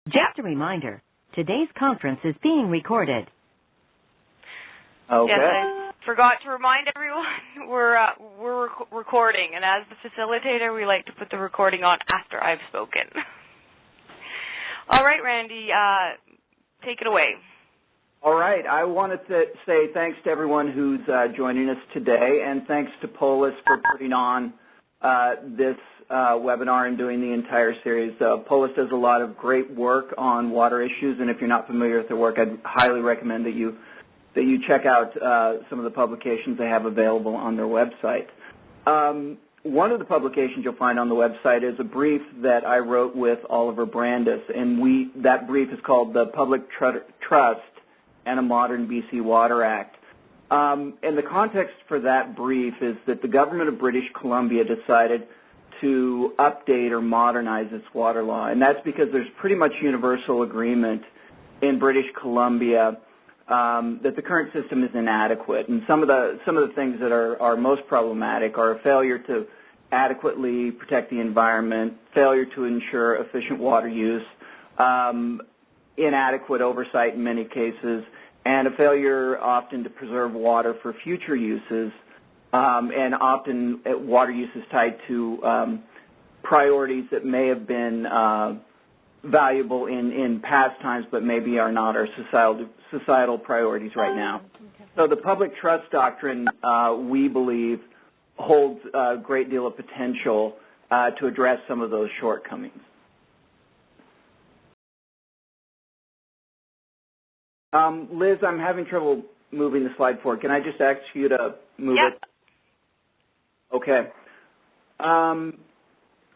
Just a reminder, today's conference is being recorded. Okay. Yes, I forgot to remind everyone we're recording, and as the facilitator, we like to put the recording on after I've spoken. All right, Randy, take it away. All right. I wanted to say thanks to everyone who's joining us today, and thanks to POLIS for putting on this webinar and doing the entire series. POLIS does a lot of great work on water issues, and if you're not familiar with their work, I'd highly recommend that you check out some of the publications they have available on their website. One of the publications you'll find on the website is a brief that I wrote with Oliver Brandis, and that brief is called the Public Trust and a Modern BC Water Act. And the context for that brief is that the government of British Columbia decided to update or modernize its water law, and that's because there's pretty much universal agreement in British Columbia that the current system is inadequate. And some of the things that are most problematic are a failure to adequately protect the environment, failure to ensure efficient water use, inadequate oversight in many cases, and a failure often to preserve water for future uses, and often water use is tied to priorities that may have been valuable in past times but maybe are not our societal priorities right now. So the Public Trust Doctrine, we believe, holds a great deal of potential to address some of those shortcomings. Liz, I'm having trouble moving the slide forward. Can I just ask you to move it? Okay.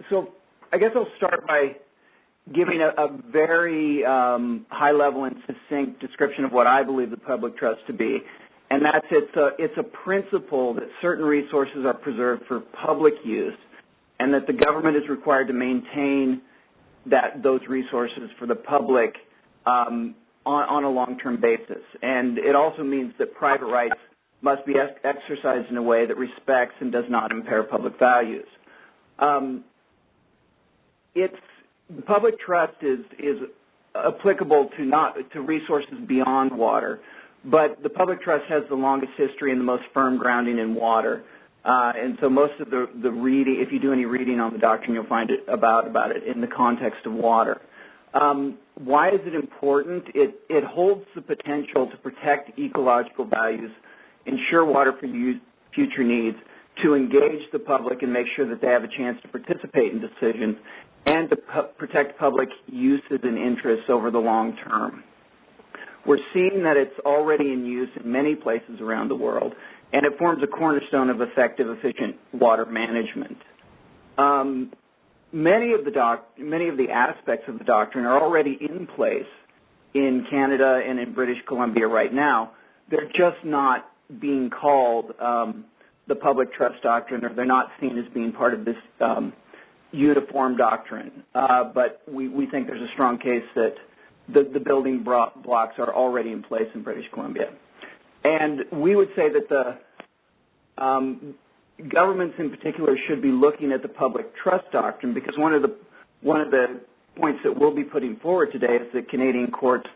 So I guess I'll start by giving a very high-level and succinct description of what I believe the public trust to be, and that's it's a principle that certain resources are preserved for public use, and that the government is required to maintain those resources for the public on a long-term basis. And it also means that private rights must be exercised in a way that respects and does not impair public values. The public trust is applicable to resources beyond water, but the public trust has the longest history and the most firm grounding in water. And so most of the reading, if you do any reading on the doctrine, you'll find it about it in the context of water. Why is it important? It holds the potential to protect ecological values, ensure water for future needs, to engage the public and make sure that they have a chance to participate in decisions, and to protect public uses and interests over the long term. We're seeing that it's already in use in many places around the world, and it forms a cornerstone of effective, efficient water management. Many of the aspects of the doctrine are already in place in Canada and in British Columbia right now. They're just not being called the public trust doctrine, or they're not seen as being part of this uniform doctrine. But we think there's a strong case that the building blocks are already in place in British Columbia. And we would say that the governments in particular should be looking at the public trust doctrine, because one of the points that we'll be putting forward today is that Canadian courts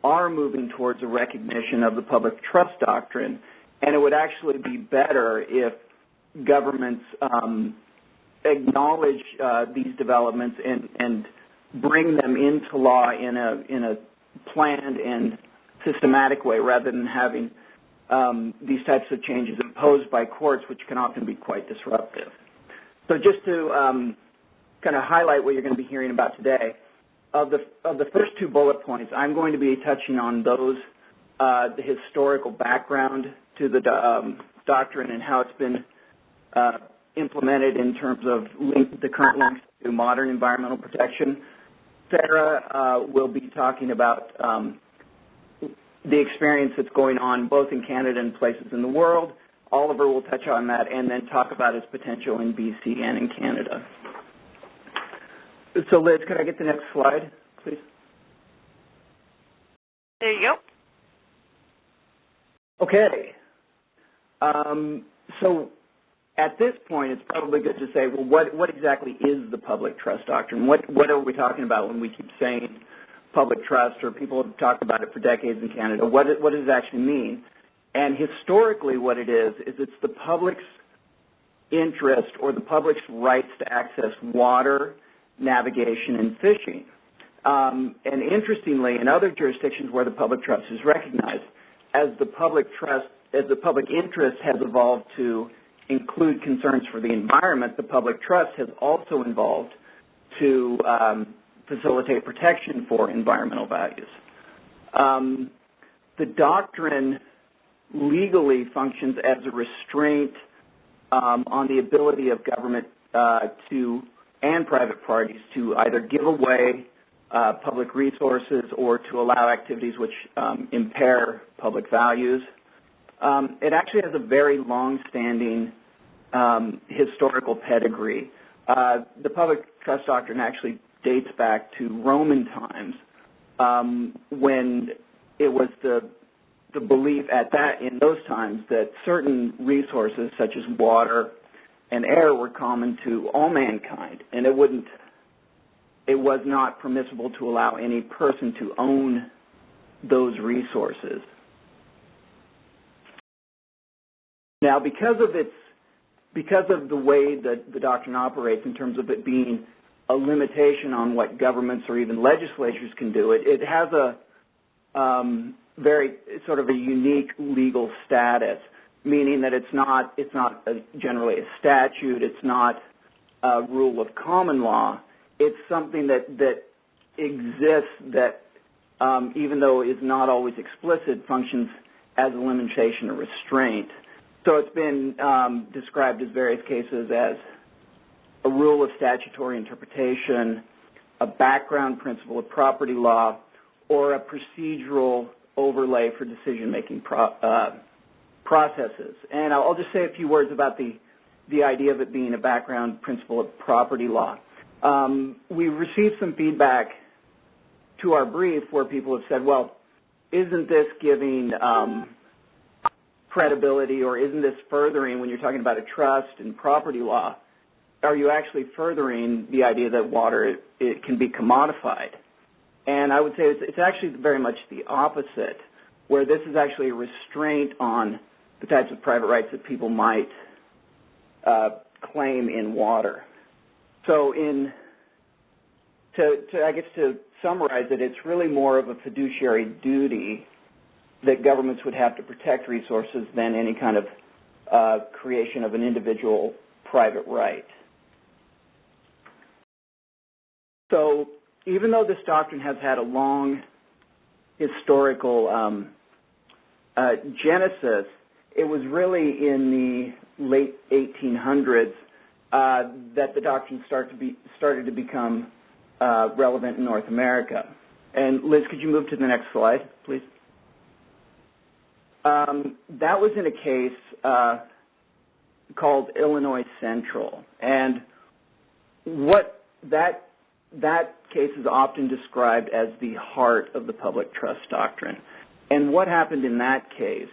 are moving towards a recognition of the public trust doctrine, and it would actually be better if governments acknowledge these developments and bring them into law in a planned and systematic way, rather than having these types of changes imposed by courts, which can often be quite disruptive. So just to kind of highlight what you're going to be hearing about today, of the first two bullet points, I'm going to be touching on those, the historical background to the doctrine and how it's been implemented in terms of the current links to modern environmental protection. Sarah will be talking about the experience that's going on both in Canada and places in the world. Oliver will touch on that and then talk about its potential in BC and in Canada. So Liz, could I get the next slide, please? There you go. Okay. So at this point, it's probably good to say, well, what exactly is the public trust doctrine? What are we talking about when we keep saying public trust, or people have talked about it for decades in Canada. What does it actually mean? And historically what it is it's the public's interest or the public's rights to access water, navigation, and fishing. And interestingly, in other jurisdictions where the public trust is recognized, as the public interest has evolved to include concerns for the environment, the public trust has also evolved to facilitate protection for environmental values. The doctrine legally functions as a restraint on the ability of government and private parties to either give away public resources or to allow activities which impair public values. It actually has a very long-standing historical pedigree. The Public Trust Doctrine actually dates back to Roman times when it was the belief in those times that certain resources such as water and air were common to all mankind, and it was not permissible to allow any person to own those resources. Now, because of the way that the doctrine operates in terms of it being a limitation on what governments or even legislatures can do, it has a very sort of a unique legal status, meaning that it's not generally a statute, it's not a rule of common law. It's something that exists that, even though is not always explicit, functions as a limitation or restraint. So it's been described in various cases as a rule of statutory interpretation, a background principle of property law, or a procedural overlay for decision-making processes. And I'll just say a few words about the idea of it being a background principle of property law. We received some feedback to our brief where people have said, well, isn't this giving credibility, or isn't this furthering, when you're talking about a trust and property law, are you actually furthering the idea that water it can be commodified? And I would say it's actually very much the opposite, where this is actually a restraint on the types of private rights that people might claim in water. So to summarize it, it's really more of a fiduciary duty that governments would have to protect resources than any kind of creation of an individual private right. So even though this doctrine has had a long historical genesis, it was really in the late 1800s that the doctrine started to become relevant in North America. And Liz, could you move to the next slide, please? That was in a case called Illinois Central, and what that case is often described as the heart of the public trust doctrine. And what happened in that case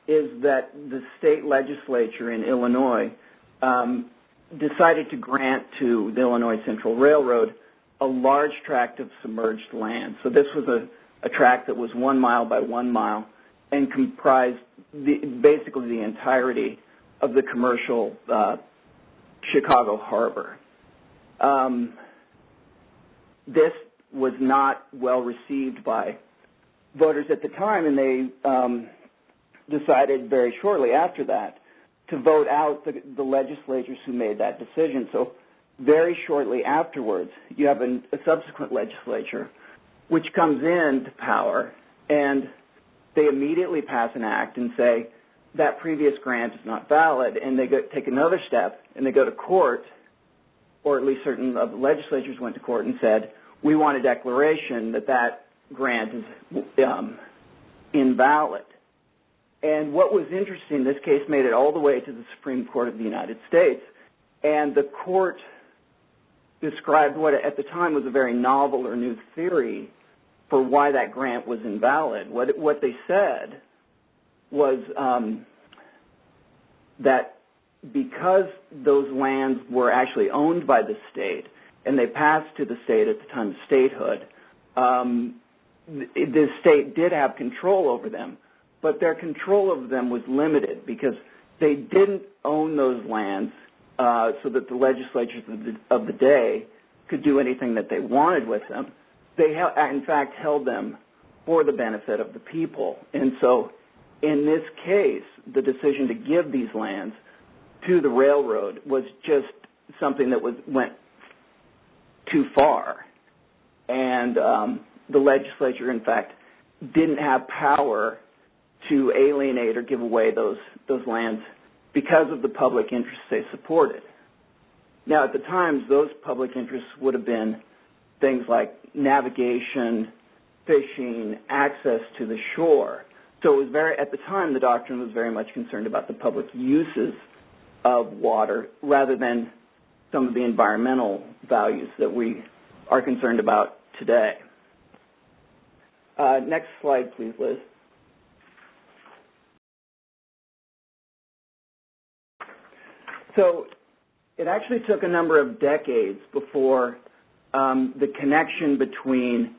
is that the state legislature in Illinois decided to grant to the Illinois Central Railroad a large tract of submerged land. So this was a tract that was 1 mile by 1 mile and comprised basically the entirety of the commercial Chicago harbor. This was not well received by voters at the time, and they decided very shortly after that to vote out the legislators who made that decision. So very shortly afterwards, you have a subsequent legislature which comes into power, and they immediately pass an act and say that previous grant is not valid, and they take another step and they go to court, or at least certain of the legislatures went to court and said, we want a declaration that that grant is invalid. And what was interesting, this case made it all the way to the Supreme Court of the United States, and the court described what at the time was a very novel or new theory for why that grant was invalid. What they said was that because those lands were actually owned by the state and they passed to the state at the time of statehood, the state did have control over them, but their control over them was limited because they didn't own those lands so that the legislatures of the day could do anything that they wanted with them. They, in fact, held them for the benefit of the people. And so in this case, the decision to give these lands to the railroad was just something that went too far. And the legislature, in fact, didn't have power to alienate or give away those lands because of the public interests they supported. Now, at the time, those public interests would have been things like navigation, fishing, access to the shore. So it was at the time, the doctrine was very much concerned about the public uses of water rather than some of the environmental values that we are concerned about today. Next slide, please, Liz. So it actually took a number of decades before the connection between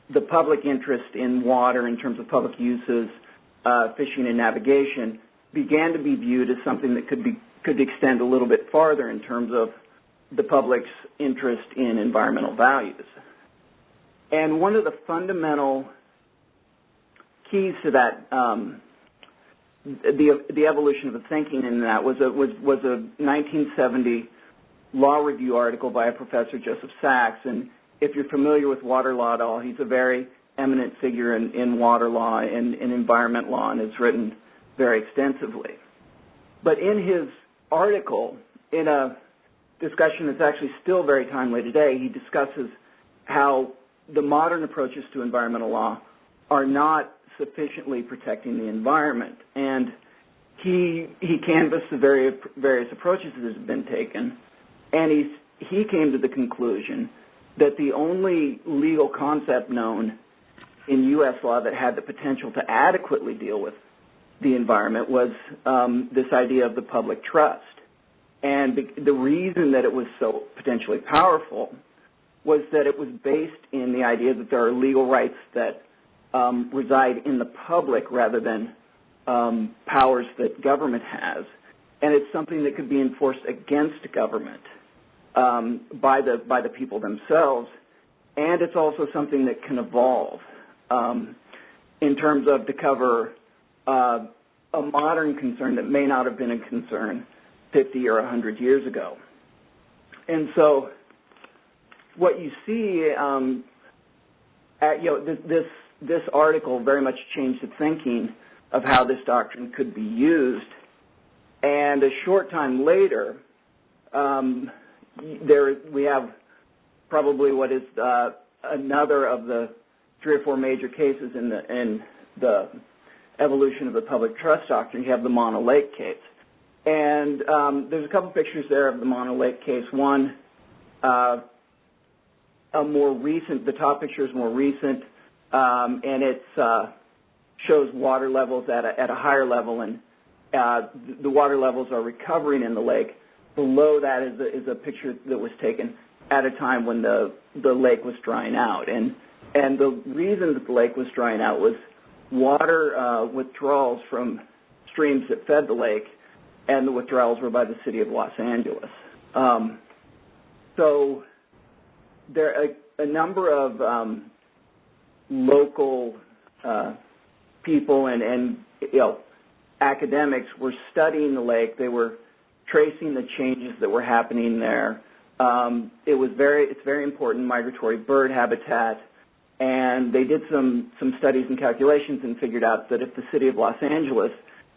the public interest in water in terms of public uses, fishing and navigation, began to be viewed as something that could extend a little bit farther in terms of the public's interest in environmental values. And one of the fundamental keys to that, the evolution of the thinking in that was a 1970 law review article by a professor, Joseph Sachs. And if you're familiar with water law at all, he's a very eminent figure in water law and in environment law and has written very extensively. But in his article, in a discussion that's actually still very timely today, he discusses how the modern approaches to environmental law are not sufficiently protecting the environment. And he canvassed the various approaches that have been taken, and he came to the conclusion that the only legal concept known in U.S. law that had the potential to adequately deal with the environment was this idea of the public trust. And the reason that it was so potentially powerful was that it was based in the idea that there are legal rights that reside in the public rather than powers that government has. And it's something that could be enforced against government by the people themselves. And it's also something that can evolve in terms of to cover a modern concern that may not have been a concern 50 or 100 years ago. And so what you see, this article very much changed the thinking of how this doctrine could be used. And a short time later, we have probably what is another of the 3 or 4 major cases in the evolution of the public trust doctrine. You have the Mono Lake case. And there's a couple pictures there of the Mono Lake case. One, a more recent, the top picture is more recent, and it shows water levels at a higher level, and the water levels are recovering in the lake. Below that is a picture that was taken at a time when the lake was drying out. And the reason that the lake was drying out was water withdrawals from streams that fed the lake, and the withdrawals were by the city of Los Angeles. So there are a number of local people and academics were studying the lake. They were tracing the changes that were happening there. It's very important migratory bird habitat, and they did some studies and calculations and figured out that if the city of Los Angeles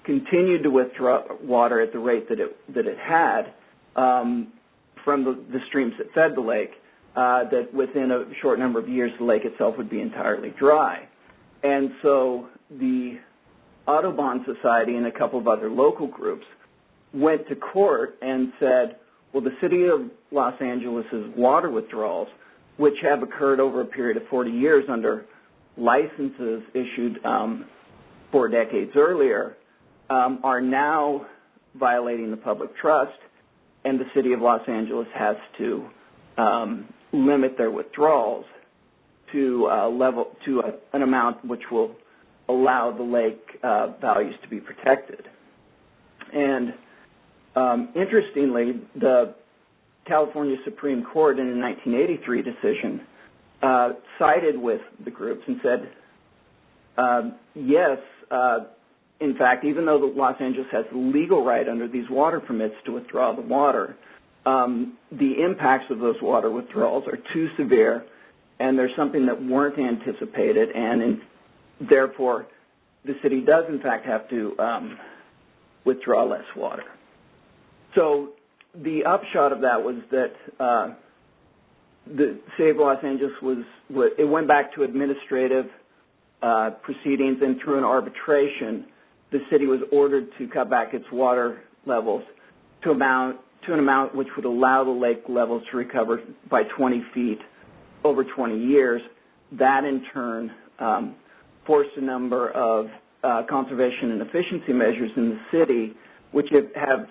continued to withdraw water at the rate that it had from the streams that fed the lake, that within a short number of years the lake itself would be entirely dry. And so the Audubon Society and a couple of other local groups went to court and said, well, the city of Los Angeles' water withdrawals, which have occurred over a period of 40 years under licenses issued 4 decades earlier, are now violating the public trust, and the city of Los Angeles has to limit their withdrawals to an amount which will allow the lake values to be protected. And interestingly, the California Supreme Court in a 1983 decision sided with the groups and said, yes, in fact, even though Los Angeles has the legal right under these water permits to withdraw the water, the impacts of those water withdrawals are too severe, and there's something that weren't anticipated, and therefore the city does in fact have to withdraw less water. So the upshot of that was that the City of Los Angeles it went back to administrative proceedings, and through an arbitration, the city was ordered to cut back its water levels to an amount which would allow the lake levels to recover by 20 feet over 20 years. That in turn forced a number of conservation and efficiency measures in the city, which have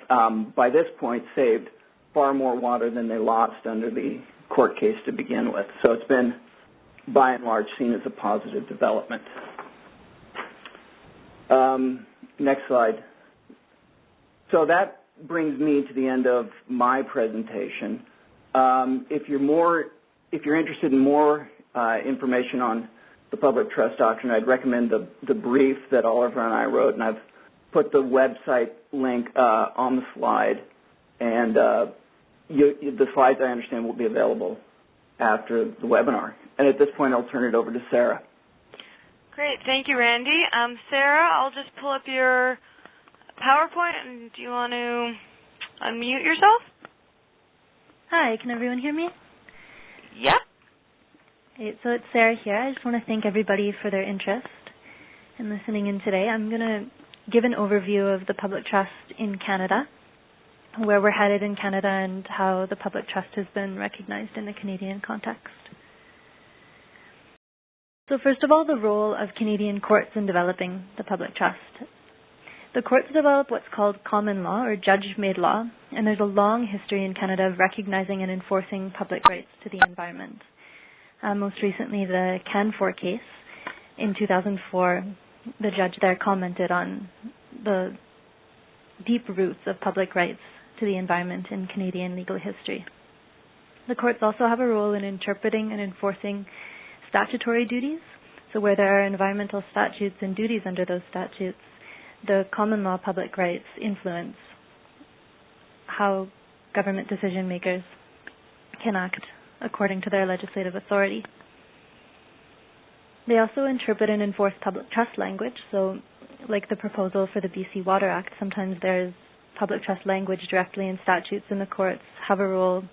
by this point saved far more water than they lost under the court case to begin with. So it's been, by and large, seen as a positive development. Next slide. So that brings me to the end of my presentation. If you're interested in more information on the Public Trust Doctrine, I'd recommend the brief that Oliver and I wrote, and I've put the website link on the slide, and the slides, I understand, will be available after the webinar. And at this point, I'll turn it over to Sarah. Great. Thank you, Randy. Sarah, I'll just pull up your PowerPoint, and do you want to unmute yourself? Hi, can everyone hear me? Yep. Okay, so it's Sarah here. I just want to thank everybody for their interest in listening in today. I'm going to give an overview of the public trust in Canada, where we're headed in Canada, and how the public trust has been recognized in the Canadian context. So first of all, the role of Canadian courts in developing the public trust. The courts develop what's called common law, or judge-made law, and there's a long history in Canada of recognizing and enforcing public rights to the environment. Most recently, the Camphor case in 2004, the judge there commented on the deep roots of public rights to the environment in Canadian legal history. The courts also have a role in interpreting and enforcing statutory duties. So where there are environmental statutes and duties under those statutes, the common law public rights influence how government decision makers can act according to their legislative authority. They also interpret and enforce public trust language. So like the proposal for the BC Water Act, sometimes there's public trust language directly in statutes, and the courts have a role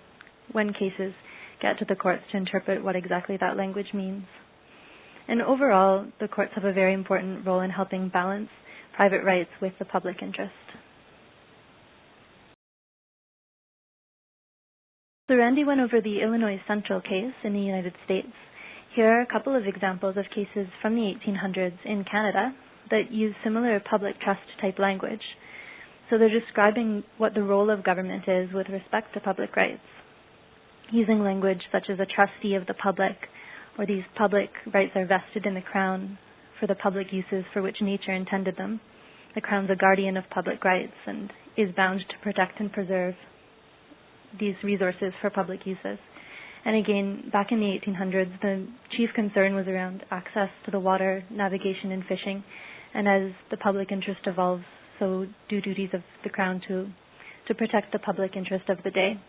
when cases get to the courts to interpret what exactly that language means. And overall, the courts have a very important role in helping balance private rights with the public interest. So Randy went over the Illinois Central case in the United States. Here are a couple of examples of cases from the 1800s in Canada that use similar public trust type language. So they're describing what the role of government is with respect to public rights, using language such as a trustee of the public, or these public rights are vested in the Crown for the public uses for which nature intended them. The Crown's a guardian of public rights and is bound to protect and preserve these resources for public uses. And again, back in the 1800s, the chief concern was around access to the water, navigation, and fishing. And as the public interest evolves, so do duties of the Crown to protect the public interest of the day.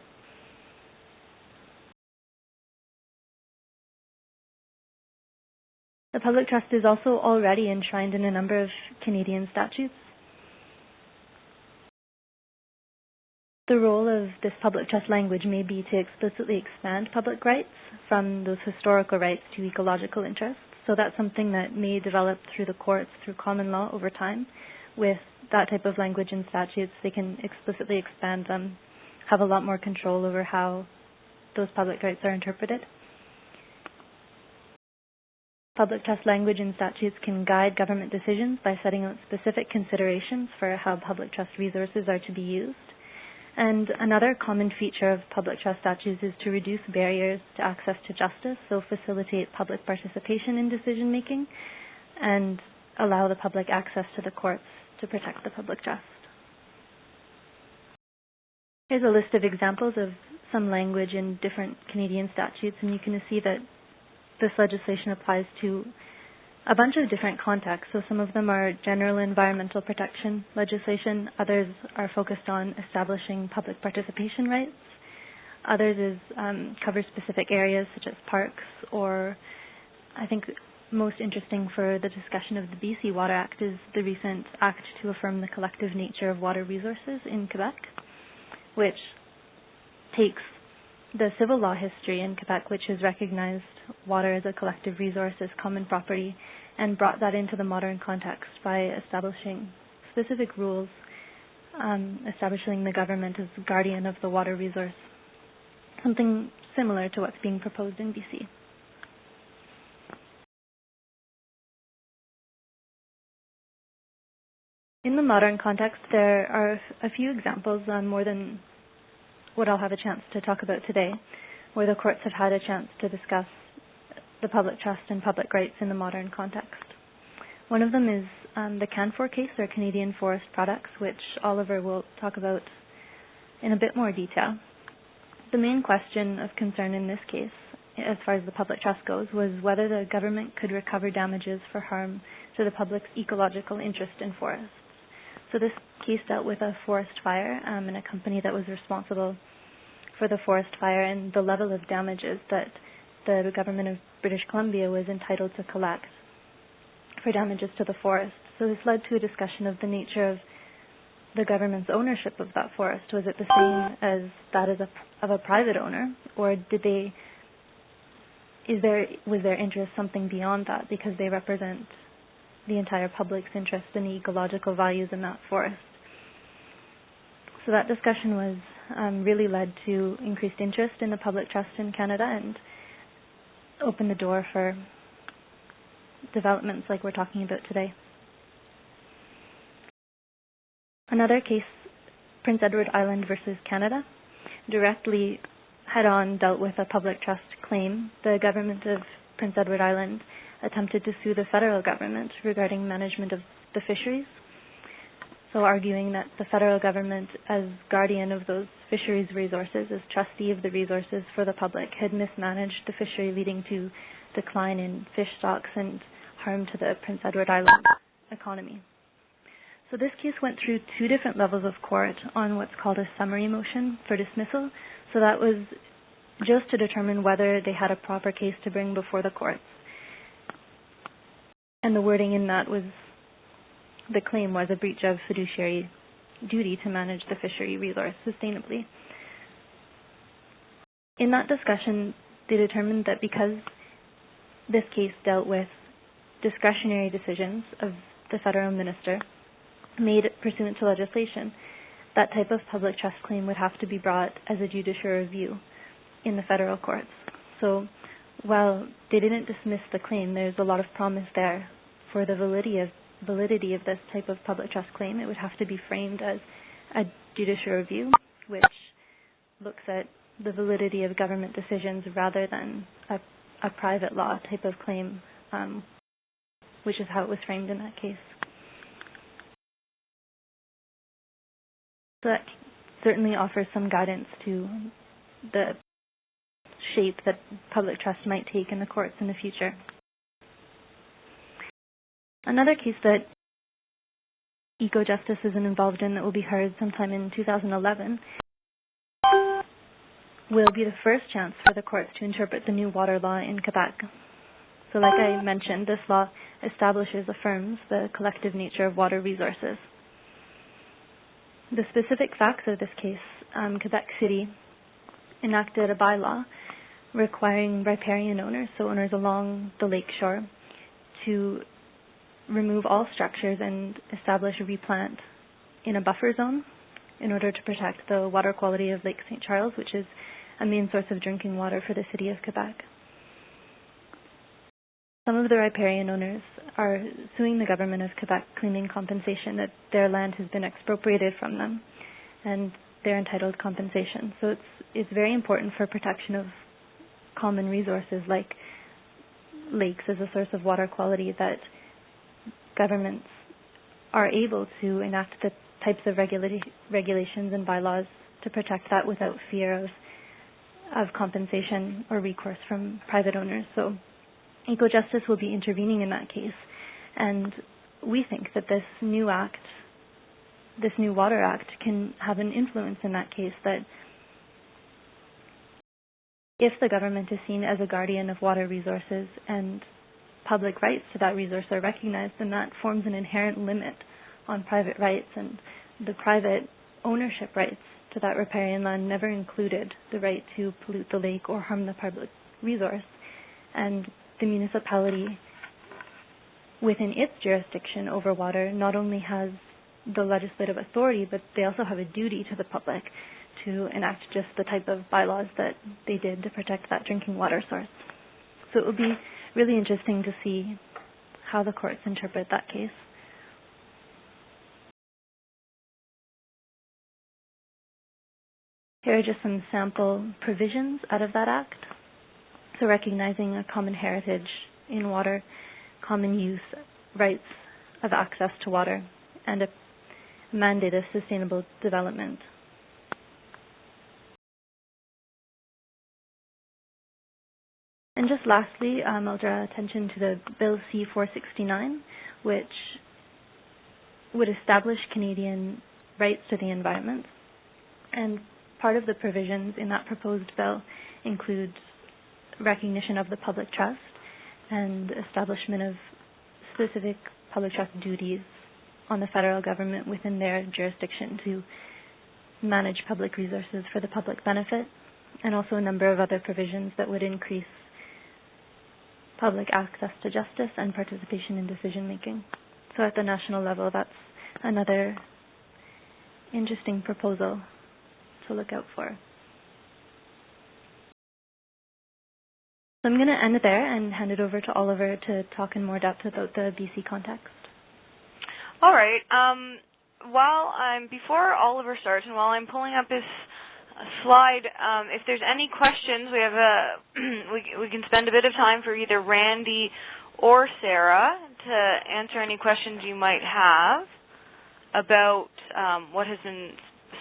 The public trust is also already enshrined in a number of Canadian statutes. The role of this public trust language may be to explicitly expand public rights from those historical rights to ecological interests. So that's something that may develop through the courts, through common law over time. With that type of language in statutes, they can explicitly expand them, have a lot more control over how those public rights are interpreted. Public trust language in statutes can guide government decisions by setting out specific considerations for how public trust resources are to be used. And another common feature of public trust statutes is to reduce barriers to access to justice, so facilitate public participation in decision making and allow the public access to the courts to protect the public trust. Here's a list of examples of some language in different Canadian statutes, and you can see that this legislation applies to a bunch of different contexts. So some of them are general environmental protection legislation, others are focused on establishing public participation rights, others cover specific areas such as parks, or I think most interesting for the discussion of the BC Water Act is the recent act to affirm the collective nature of water resources in Quebec, which takes the civil law history in Quebec, which has recognized water as a collective resource, as common property, and brought that into the modern context by establishing specific rules, establishing the government as guardian of the water resource, something similar to what's being proposed in BC. In the modern context, there are a few examples, more than what I'll have a chance to talk about today, where the courts have had a chance to discuss the public trust and public rights in the modern context. One of them is the camphor case, or Canadian forest products, which Oliver will talk about in a bit more detail. The main question of concern in this case, as far as the public trust goes, was whether the government could recover damages for harm to the public's ecological interest in forests. So this case dealt with a forest fire and a company that was responsible for the forest fire and the level of damages that the government of British Columbia was entitled to collect for damages to the forest. So this led to a discussion of the nature of the government's ownership of that forest. Was it the same as that of a private owner, or was their interest something beyond that because they represent the entire public's interest in the ecological values in that forest? So that discussion was really led to increased interest in the public trust in Canada and opened the door for developments like we're talking about today. Another case, Prince Edward Island versus Canada, directly head-on dealt with a public trust claim. The government of Prince Edward Island attempted to sue the federal government regarding management of the fisheries, so arguing that the federal government, as guardian of those fisheries resources, as trustee of the resources for the public, had mismanaged the fishery, leading to decline in fish stocks and harm to the Prince Edward Island economy. So this case went through two different levels of court on what's called a summary motion for dismissal. So that was just to determine whether they had a proper case to bring before the courts. And the wording in that was, the claim was a breach of fiduciary duty to manage the fishery resource sustainably. In that discussion, they determined that because this case dealt with discretionary decisions of the federal minister made pursuant to legislation, that type of public trust claim would have to be brought as a judicial review in the federal courts. So while they didn't dismiss the claim, there's a lot of promise there for the validity of this type of public trust claim. It would have to be framed as a judicial review, which looks at the validity of government decisions rather than a private law type of claim, which is how it was framed in that case. So that certainly offers some guidance to the shape that public trust might take in the courts in the future. Another case that Ecojustice is involved in that will be heard sometime in 2011 will be the first chance for the courts to interpret the new water law in Quebec. So like I mentioned, this law affirms the collective nature of water resources. The specific facts of this case, Quebec City enacted a bylaw requiring riparian owners, so owners along the lakeshore, to remove all structures and establish a replant in a buffer zone in order to protect the water quality of Lake St. Charles, which is a main source of drinking water for the city of Quebec. Some of the riparian owners are suing the government of Quebec, claiming compensation that their land has been expropriated from them. And they're entitled compensation. So it's very important for protection of common resources like lakes as a source of water quality that governments are able to enact the types of regulations and bylaws to protect that without fear of compensation or recourse from private owners. So Ecojustice will be intervening in that case. And we think that this new Water Act, can have an influence in that case, that if the government is seen as a guardian of water resources and public rights to that resource are recognized, then that forms an inherent limit on private rights, and the private ownership rights to that riparian land never included the right to pollute the lake or harm the public resource. And the municipality, within its jurisdiction over water, not only has the legislative authority, but they also have a duty to the public to enact just the type of bylaws that they did to protect that drinking water source. So it will be really interesting to see how the courts interpret that case. Here are just some sample provisions out of that act. So recognizing a common heritage in water, common use rights of access to water, and a mandate of sustainable development. And just lastly, I'll draw attention to the Bill C-469, which would establish Canadian rights to the environment. And part of the provisions in that proposed bill includes recognition of the public trust and establishment of specific public trust duties on the federal government within their jurisdiction to manage public resources for the public benefit, and also a number of other provisions that would increase public access to justice and participation in decision-making. So at the national level, that's another interesting proposal to look out for. So I'm going to end there and hand it over to Oliver to talk in more depth about the BC context. All right. Before Oliver starts, and while I'm pulling up his slide, if there's any questions, we have we can spend a bit of time for either Randy or Sarah to answer any questions you might have about what has been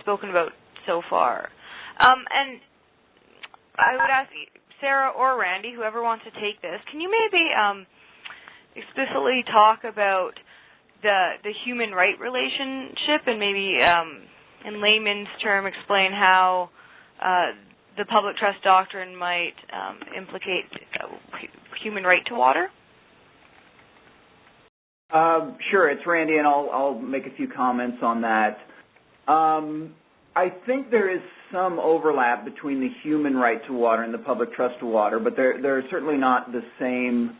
spoken about so far. And I would ask Sarah or Randy, whoever wants to take this, can you maybe explicitly talk about the human right relationship, and maybe in layman's term explain how the Public Trust Doctrine might implicate human right to water? Sure, it's Randy, and I'll make a few comments on that. I think there is some overlap between the human right to water and the public trust to water, but they're certainly not the same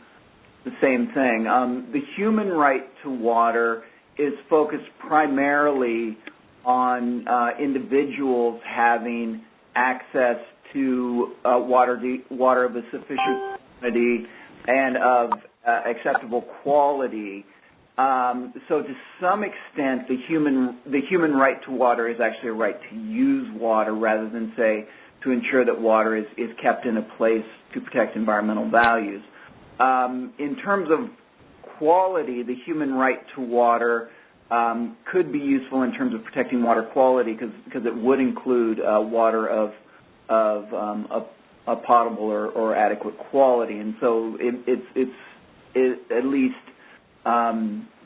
thing. The human right to water is focused primarily on individuals having access to water of a sufficient quantity and of acceptable quality. So to some extent, the human right to water is actually a right to use water rather than, say, to ensure that water is kept in a place to protect environmental values. In terms of quality, the human right to water could be useful in terms of protecting water quality because it would include water of a potable or adequate quality, and so it's at least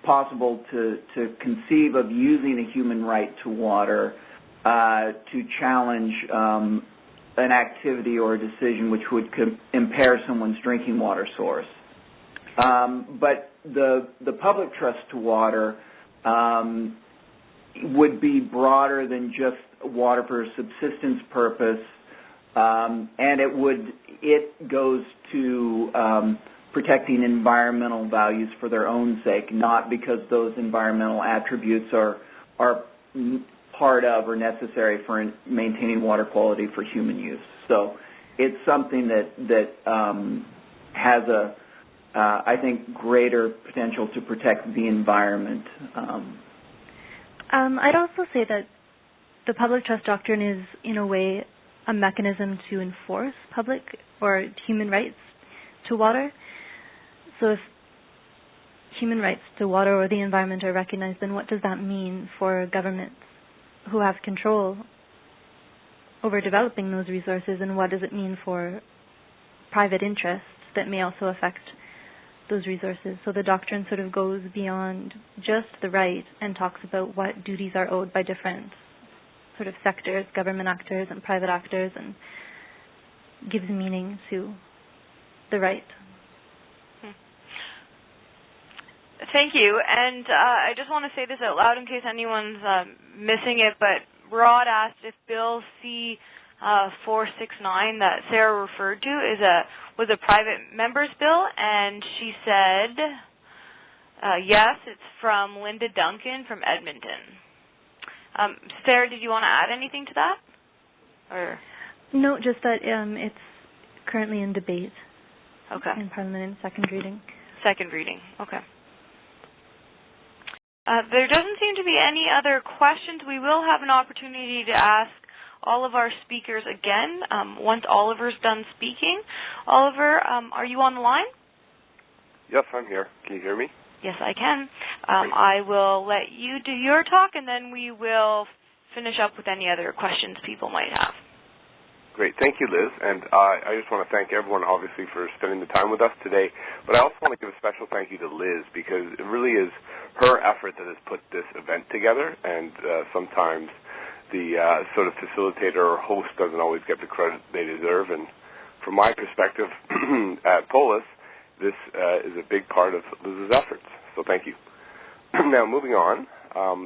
possible to conceive of using a human right to water to challenge an activity or a decision which would impair someone's drinking water source. But the public trust to water would be broader than just water for a subsistence purpose, and it goes to protecting environmental values for their own sake, not because those environmental attributes are part of or necessary for maintaining water quality for human use. So it's something that has I think, greater potential to protect the environment. I'd also say that the Public Trust Doctrine is, in a way, a mechanism to enforce public or human rights to water. So if human rights to water or the environment are recognized, then what does that mean for governments who have control over developing those resources, and what does it mean for private interests that may also affect those resources? So the doctrine sort of goes beyond just the right and talks about what duties are owed by different sort of sectors, government actors and private actors, and gives meaning to the right. Thank you. And I just want to say this out loud in case anyone's missing it, but Rod asked if Bill C-469 that Sarah referred to was a private member's bill, and she said, yes, it's from Linda Duncan from Edmonton. Sarah, did you want to add anything to that? Or? No, just that it's currently in debate in Parliament in second reading. Second reading, okay. There doesn't seem to be any other questions. We will have an opportunity to ask all of our speakers again once Oliver's done speaking. Oliver, are you on the line? Yes, I'm here. Can you hear me? Yes, I can. I will let you do your talk, and then we will finish up with any other questions people might have. Great. Thank you, Liz. And I just want to thank everyone, obviously, for spending the time with us today. But I also want to give a special thank you to Liz, because it really is her effort that has put this event together. And sometimes the sort of facilitator or host doesn't always get the credit they deserve. And from my perspective at POLIS, this is a big part of Liz's efforts. So thank you. Now, moving on,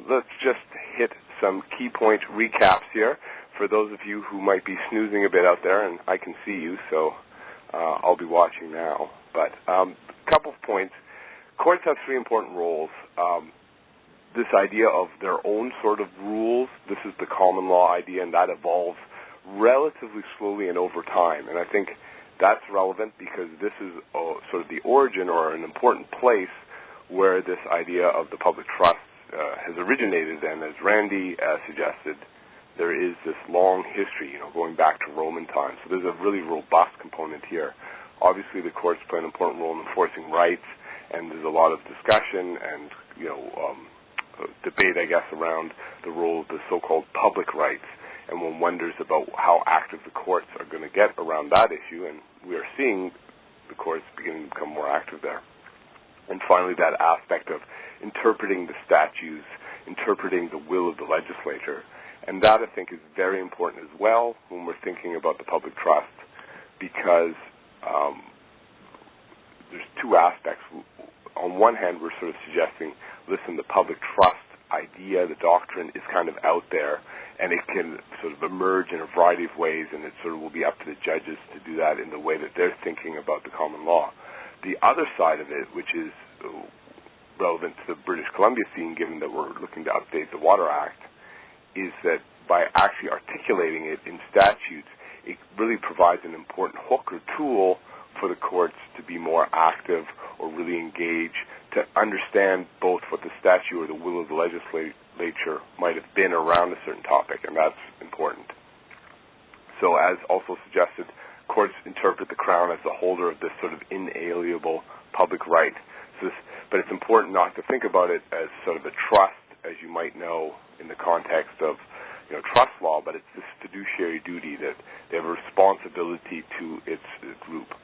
let's just hit some key point recaps here for those of you who might be snoozing a bit out there, and I can see you, so I'll be watching now. But a couple of points. Courts have three important roles. This idea of their own sort of rules, this is the common law idea, and that evolves relatively slowly and over time. And I think that's relevant because this is sort of the origin or an important place where this idea of the public trust has originated. And as Randy suggested, there is this long history, going back to Roman times. So there's a really robust component here. Obviously, the courts play an important role in enforcing rights, and there's a lot of discussion and, debate, I guess, around the role of the so-called public rights. And one wonders about how active the courts are going to get around that issue, and we are seeing the courts beginning to become more active there. And finally, that aspect of interpreting the statutes, interpreting the will of the legislature. And that, I think, is very important as well when we're thinking about the public trust, because there's two aspects. On one hand, we're sort of suggesting, listen, the public trust idea, the doctrine, is kind of out there, and it can sort of emerge in a variety of ways, and it sort of will be up to the judges to do that in the way that they're thinking about the common law. The other side of it, which is relevant to the British Columbia scene, given that we're looking to update the Water Act, is that by actually articulating it in statutes, it really provides an important hook or tool for the courts to be more active or really engage, to understand both what the statute or the will of the legislature might have been around a certain topic, and that's important. So as also suggested, courts interpret the Crown as the holder of this sort of inalienable public right. But it's important not to think about it as sort of a trust, as you might know in the context of trust law, but it's this fiduciary duty that they have a responsibility to its group.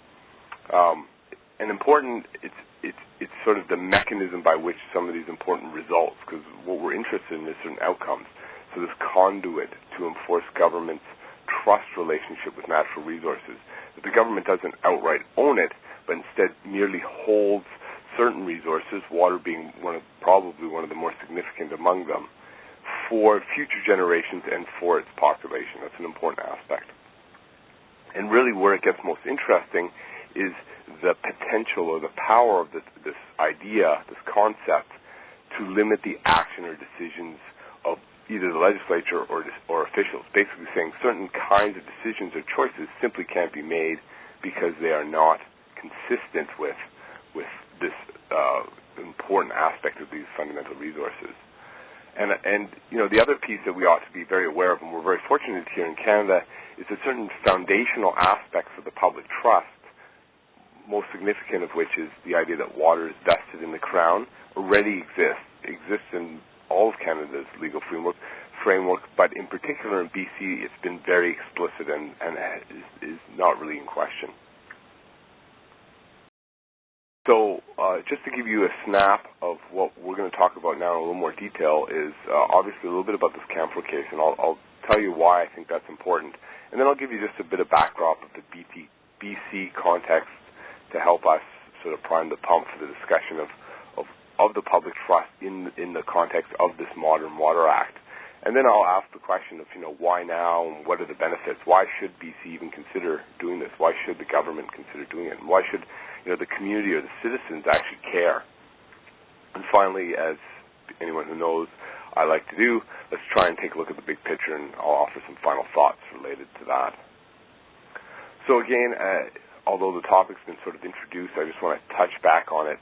And important, it's sort of the mechanism by which some of these important results, because what we're interested in is certain outcomes. So this conduit to enforce government's trust relationship with natural resources. That the government doesn't outright own it, but instead merely holds certain resources, water being probably one of the more significant among them, for future generations and for its population. That's an important aspect. And really where it gets most interesting is the potential or the power of this idea, this concept, to limit the action or decisions of either the legislature or officials, basically saying certain kinds of decisions or choices simply can't be made because they are not consistent with this important aspect of these fundamental resources. And you know, the other piece that we ought to be very aware of, and we're very fortunate here in Canada, is that certain foundational aspects of the public trust, most significant of which is the idea that water is vested in the Crown, already exists in all of Canada's legal framework, but in particular in BC, it's been very explicit and is not really in question. So just to give you a snap of what we're going to talk about now in a little more detail is obviously a little bit about this camphor case, and I'll tell you why I think that's important. And then I'll give you just a bit of backdrop of the BC context to help us sort of prime the pump for the discussion of the public trust in the context of this Modern Water Act. And then I'll ask the question of, you know, why now and what are the benefits? Why should BC even consider doing this? Why should the government consider doing it? And why should, you know, the community or the citizens actually care? And finally, as anyone who knows I like to do, let's try and take a look at the big picture, and I'll offer some final thoughts related to that. So again, although the topic's been sort of introduced, I just want to touch back on it.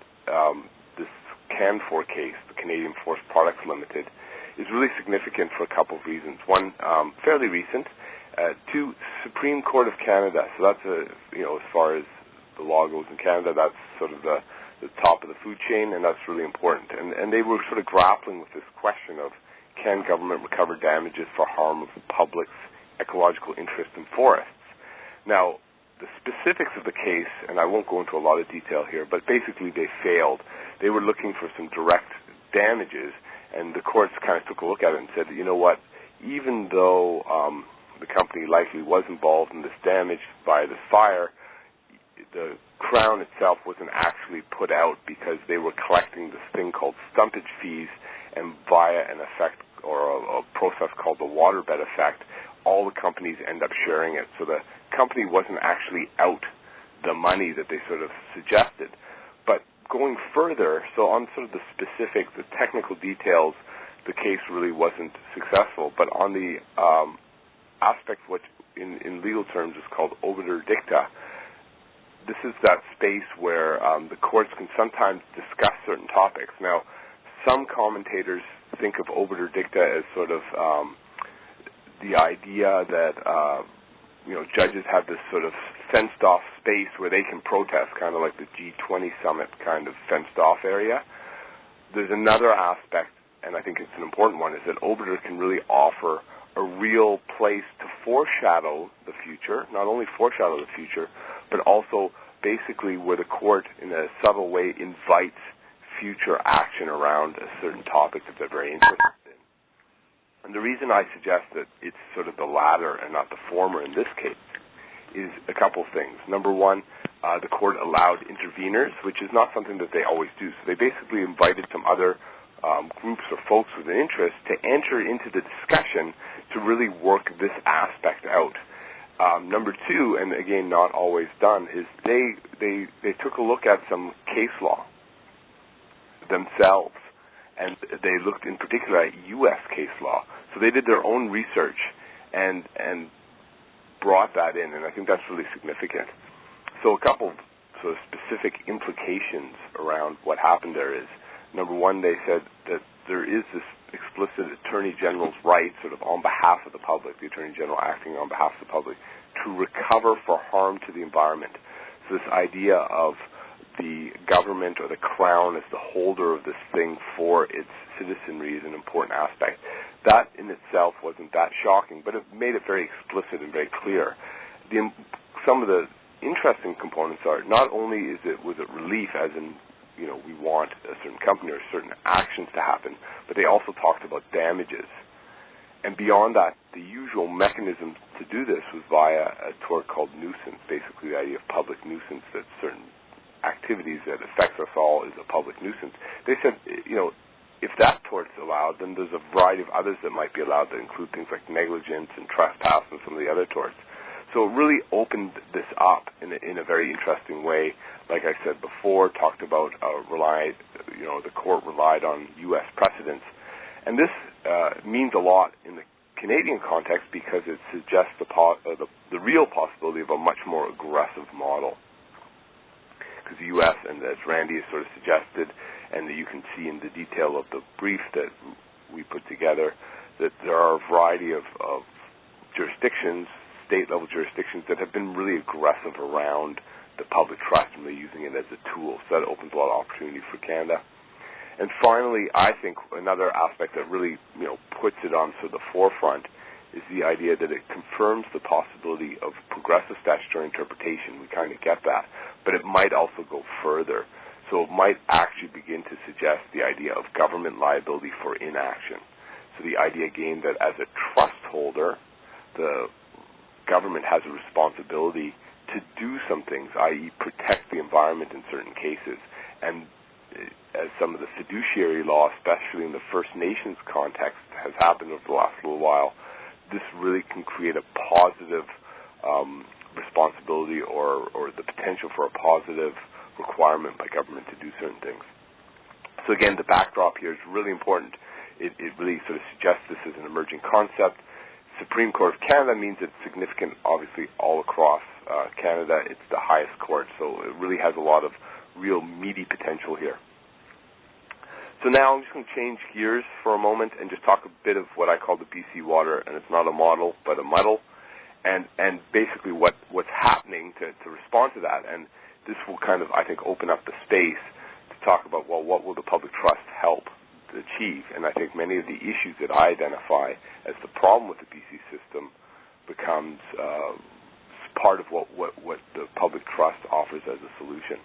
This camphor case, the Canadian Forest Products Limited, is really significant for a couple of reasons. One, fairly recent. Two, Supreme Court of Canada. So that's you know, as far as the law goes in Canada, that's sort of the top of the food chain, and that's really important. And they were sort of grappling with this question of, can government recover damages for harm of the public's ecological interest in forests? Now, the specifics of the case, and I won't go into a lot of detail here, but basically they failed. They were looking for some direct damages, and the courts kind of took a look at it and said, you know what, even though the company likely was involved in this damage by this fire, the Crown itself wasn't actually put out because they were collecting this thing called stumpage fees, and via an effect or a process called the waterbed effect, all the companies end up sharing it. So the company wasn't actually out the money that they sort of suggested. But going further, so on sort of the specific, the technical details, the case really wasn't successful. But on the aspect which in legal terms is called Overtdicta, this is that space where the courts can sometimes discuss certain topics. Now, some commentators think of Overtdicta as sort of the idea that you know, judges have this sort of fenced-off space where they can protest, kind of like the G20 summit kind of fenced-off area. There's another aspect, and I think it's an important one, is that Overtdicta can really offer a real place to foreshadow the future, not only foreshadow the future, but also basically where the court, in a subtle way, invites future action around a certain topic that they're very interested in. And the reason I suggest that it's sort of the latter and not the former in this case is a couple things. Number one, the court allowed interveners, which is not something that they always do. So they basically invited some other groups or folks with an interest to enter into the discussion to really work this aspect out. Number two, and again not always done, is they took a look at some case law themselves, and they looked in particular at U.S. case law. So they did their own research and brought that in, and I think that's really significant. So a couple of sort of specific implications around what happened there is, number one, they said that there is this explicit Attorney General's right, sort of on behalf of the public, the Attorney General acting on behalf of the public, to recover for harm to the environment. So this idea of the government or the Crown as the holder of this thing for its citizenry is an important aspect. That in itself wasn't that shocking, but it made it very explicit and very clear. Some of the interesting components are, not only was it relief, as in, you know, we want a certain company or certain actions to happen, but they also talked about damages. And beyond that, the usual mechanism to do this was via a tort called Nuisance, basically the idea of public nuisance, that certain activities that affects us all is a public nuisance. They said, you know, if that tort's allowed, then there's a variety of others that might be allowed that include things like negligence and trespass and some of the other torts. So it really opened this up in a very interesting way. Like I said before, talked about the court relied on U.S. precedents. And this means a lot in the Canadian context because it suggests the real possibility of a much more aggressive model. Because the U.S., and as Randy has sort of suggested, and that you can see in the detail of the brief that we put together, that there are a variety of jurisdictions, state-level jurisdictions, that have been really aggressive around the public trust and really using it as a tool. So that opens a lot of opportunity for Canada. And finally, I think another aspect that really, puts it on to the forefront is the idea that it confirms the possibility of progressive statutory interpretation. We kind of get that. But it might also go further. So it might actually begin to suggest the idea of government liability for inaction. So the idea, again, that as a trust holder, the government has a responsibility to do some things, i.e. protect the environment in certain cases. And as some of the fiduciary law, especially in the First Nations context, has happened over the last little while, this really can create a positive responsibility or the potential for a positive requirement by government to do certain things. So again, the backdrop here is really important. It really sort of suggests this as an emerging concept. Supreme Court of Canada means it's significant, obviously, all across Canada. It's the highest court, so it really has a lot of real meaty potential here. So now I'm just going to change gears for a moment and just talk a bit of what I call the BC water, and it's not a model, but a muddle, and basically what's happening to respond to that. And this will kind of, I think, open up the space to talk about, well, what will the public trust help to achieve? And I think many of the issues that I identify as the problem with the BC system becomes part of what the public trust offers as a solution.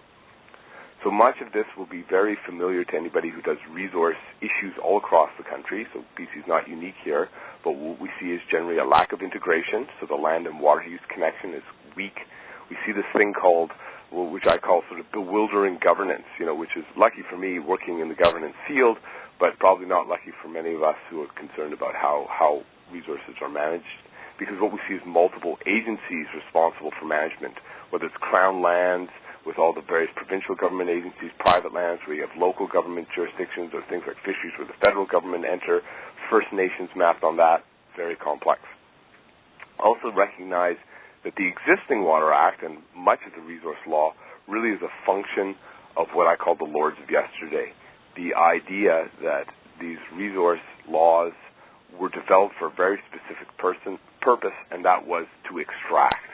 So much of this will be very familiar to anybody who does resource issues all across the country. So BC is not unique here, but what we see is generally a lack of integration. So the land and water use connection is weak. We see this thing called, which I call sort of bewildering governance, which is lucky for me working in the governance field, but probably not lucky for many of us who are concerned about how resources are managed. Because what we see is multiple agencies responsible for management, whether it's Crown lands, with all the various provincial government agencies, private lands where you have local government jurisdictions, or things like fisheries where the federal government enter, First Nations mapped on that, very complex. Also recognize that the existing Water Act and much of the resource law really is a function of what I call the lords of yesterday. The idea that these resource laws were developed for a very specific purpose, and that was to extract,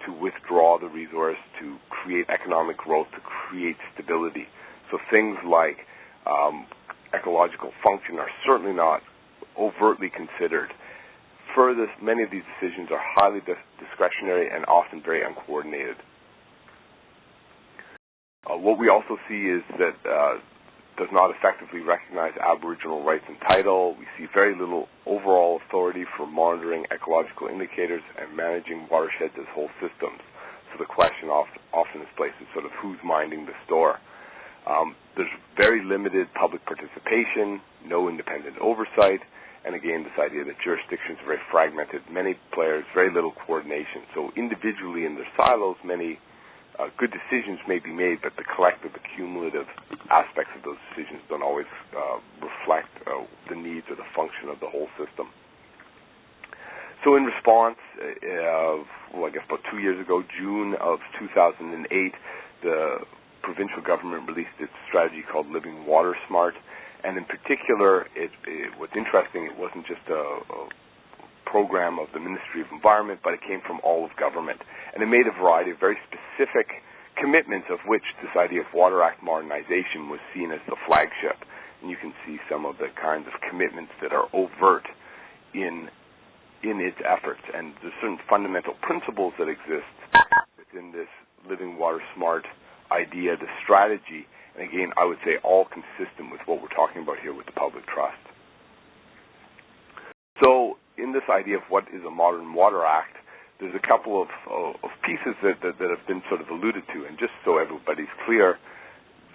to withdraw the resource, to create economic growth, to create stability. So things like ecological function are certainly not overtly considered. Further, many of these decisions are highly discretionary and often very uncoordinated. What we also see is that does not effectively recognize Aboriginal rights and title. We see very little overall authority for monitoring ecological indicators and managing watersheds as whole systems. So the question often is placed as sort of who's minding the store. There's very limited public participation, no independent oversight, and again, this idea that jurisdictions are very fragmented, many players, very little coordination. So individually in their silos, many good decisions may be made, but the collective, the cumulative aspects of those decisions don't always reflect the needs or the function of the whole system. So in response, I guess about 2 years ago, June of 2008, the provincial government released its strategy called Living Water Smart. And in particular, what's interesting, it wasn't just a program of the Ministry of Environment, but it came from all of government. And it made a variety of very specific commitments, of which this idea of Water Act modernization was seen as the flagship. And you can see some of the kinds of commitments that are overt in its efforts. And there's certain fundamental principles that exist within this Living Water Smart idea, the strategy, and again, I would say all consistent with what we're talking about here with the public trust. So in this idea of what is a modern Water Act, there's a couple of pieces that have been sort of alluded to. And just so everybody's clear,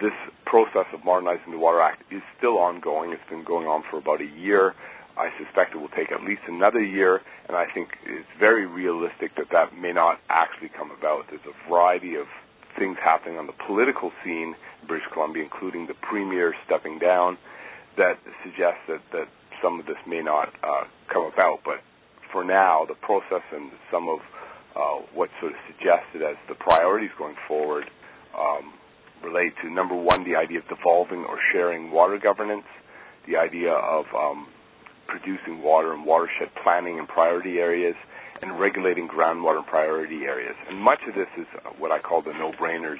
this process of modernizing the Water Act is still ongoing. It's been going on for about a year. I suspect it will take at least another year, and I think it's very realistic that may not actually come about. There's a variety of things happening on the political scene in British Columbia, including the Premier stepping down, that suggests that some of this may not come about. But for now, the process and some of what's sort of suggested as the priorities going forward relate to, number one, the idea of devolving or sharing water governance, the idea of producing water and watershed planning in priority areas, and regulating groundwater in priority areas. And much of this is what I call the no-brainers.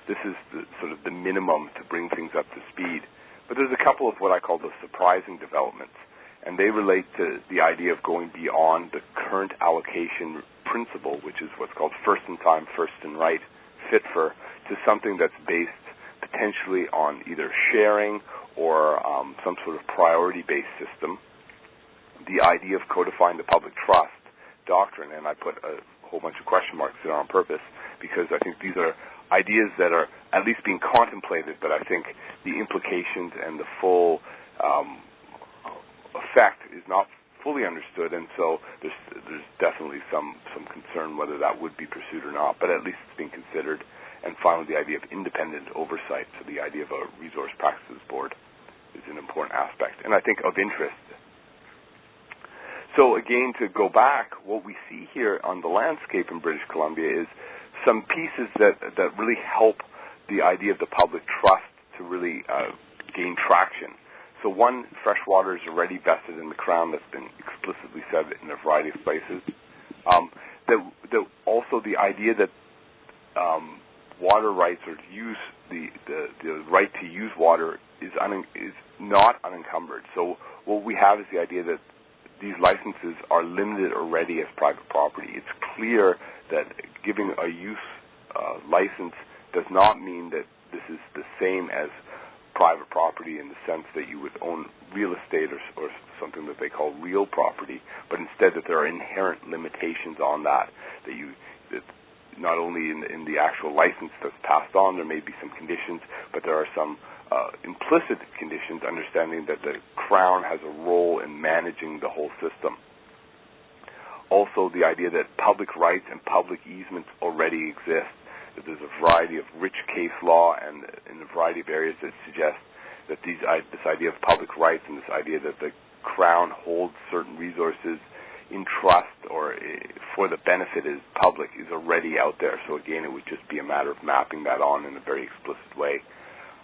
This is the, sort of the minimum to bring things up to speed. But there's a couple of what I call the surprising developments, and they relate to the idea of going beyond the current allocation principle, which is what's called first in time, first in right, fit for, to something that's based potentially on either sharing or some sort of priority-based system. The idea of codifying the Public Trust Doctrine, and I put a whole bunch of question marks there on purpose because I think these are ideas that are at least being contemplated, but I think the implications and the full effect is not fully understood, and so there's definitely some concern whether that would be pursued or not, but at least it's being considered. And finally, the idea of independent oversight, so the idea of a resource practices board is an important aspect, and I think of interest. So again, to go back, what we see here on the landscape in British Columbia is some pieces that really help the idea of the public trust to really gain traction. So one, fresh water is already vested in the Crown. That's been explicitly said in a variety of places. Also the idea that water rights or to use the right to use water is not unencumbered. So what we have is the idea that these licenses are limited already as private property. It's clear that giving a use license does not mean that this is the same as private property in the sense that you would own real estate or something that they call real property, but instead that there are inherent limitations on that not only in the actual license that's passed on, there may be some conditions, but there are some implicit conditions, understanding that the Crown has a role in managing the whole system. Also, the idea that public rights and public easements already exist, that there's a variety of rich case law and in a variety of areas that suggest that this idea of public rights and this idea that the Crown holds certain resources in trust or for the benefit of the public is already out there. So again, it would just be a matter of mapping that on in a very explicit way.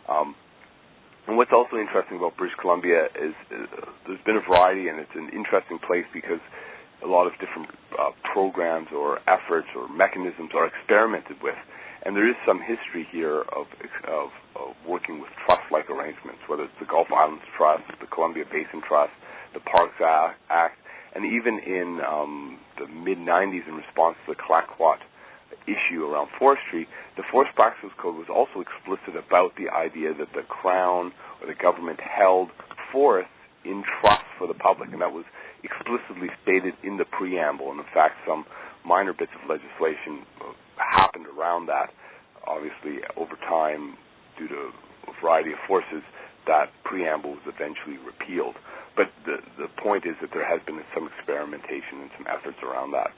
And what's also interesting about British Columbia is there's been a variety, and it's an interesting place because a lot of different programs or efforts or mechanisms are experimented with. And there is some history here of working with trust-like arrangements, whether it's the Gulf Islands Trust, the Columbia Basin Trust, the Parks Act, and even in the mid-'90s in response to the Clayoquot issue around forestry, the Forest Practices Code was also explicit about the idea that the Crown or the government held forests in trust for the public, and that was explicitly stated in the preamble. And in fact, some minor bits of legislation happened around that. Obviously, over time, due to a variety of forces, that preamble was eventually repealed. But the point is that there has been some experimentation and some efforts around that.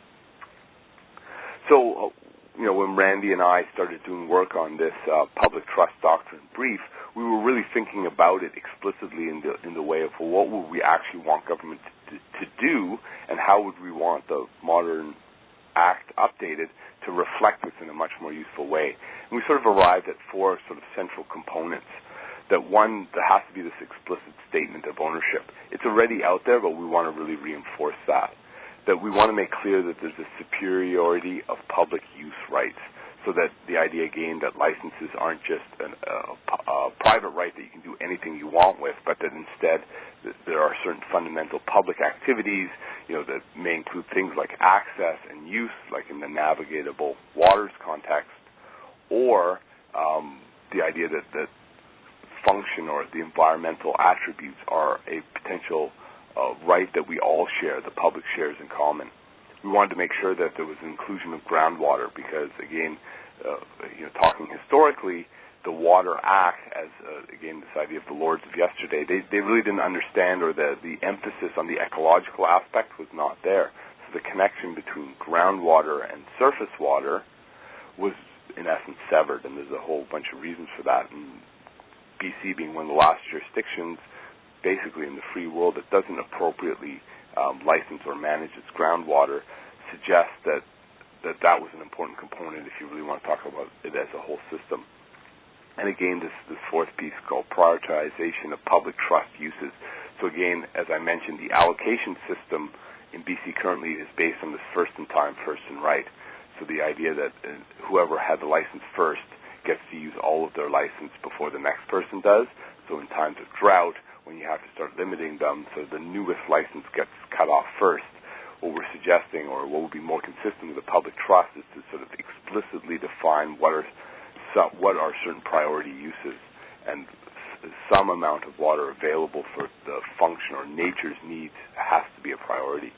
So, when Randy and I started doing work on this Public Trust Doctrine brief, we were really thinking about it explicitly in the way of, well, what would we actually want government to do, and how would we want the modern Act updated to reflect this in a much more useful way. And we sort of arrived at four sort of central components. That one, there has to be this explicit statement of ownership. It's already out there, but we want to really reinforce that. That we want to make clear that there's a superiority of public use rights, so that the idea, again, that licenses aren't just a private right that you can do anything you want with, but that instead there are certain fundamental public activities, that may include things like access and use, like in the navigable waters context, or the idea that function or the environmental attributes are a potential right that we all share, the public shares in common. We wanted to make sure that there was inclusion of groundwater because, again, talking historically, the Water Act, as again this idea of the Lords of yesterday, they really didn't understand, or the emphasis on the ecological aspect was not there. So the connection between groundwater and surface water was in essence severed, and there's a whole bunch of reasons for that. And BC being one of the last jurisdictions, basically in the free world, that doesn't appropriately license or manage its groundwater, suggests that was an important component if you really want to talk about it as a whole system. And again, this fourth piece called prioritization of public trust uses. So again, as I mentioned, the allocation system in BC currently is based on this first in time, first in right. So the idea that whoever had the license first gets to use all of their license before the next person does. So in times of drought, when you have to start limiting them, so the newest license gets cut off first, what we're suggesting, or what would be more consistent with the public trust, is to sort of explicitly define what are certain priority uses, and some amount of water available for the function or nature's needs has to be a priority.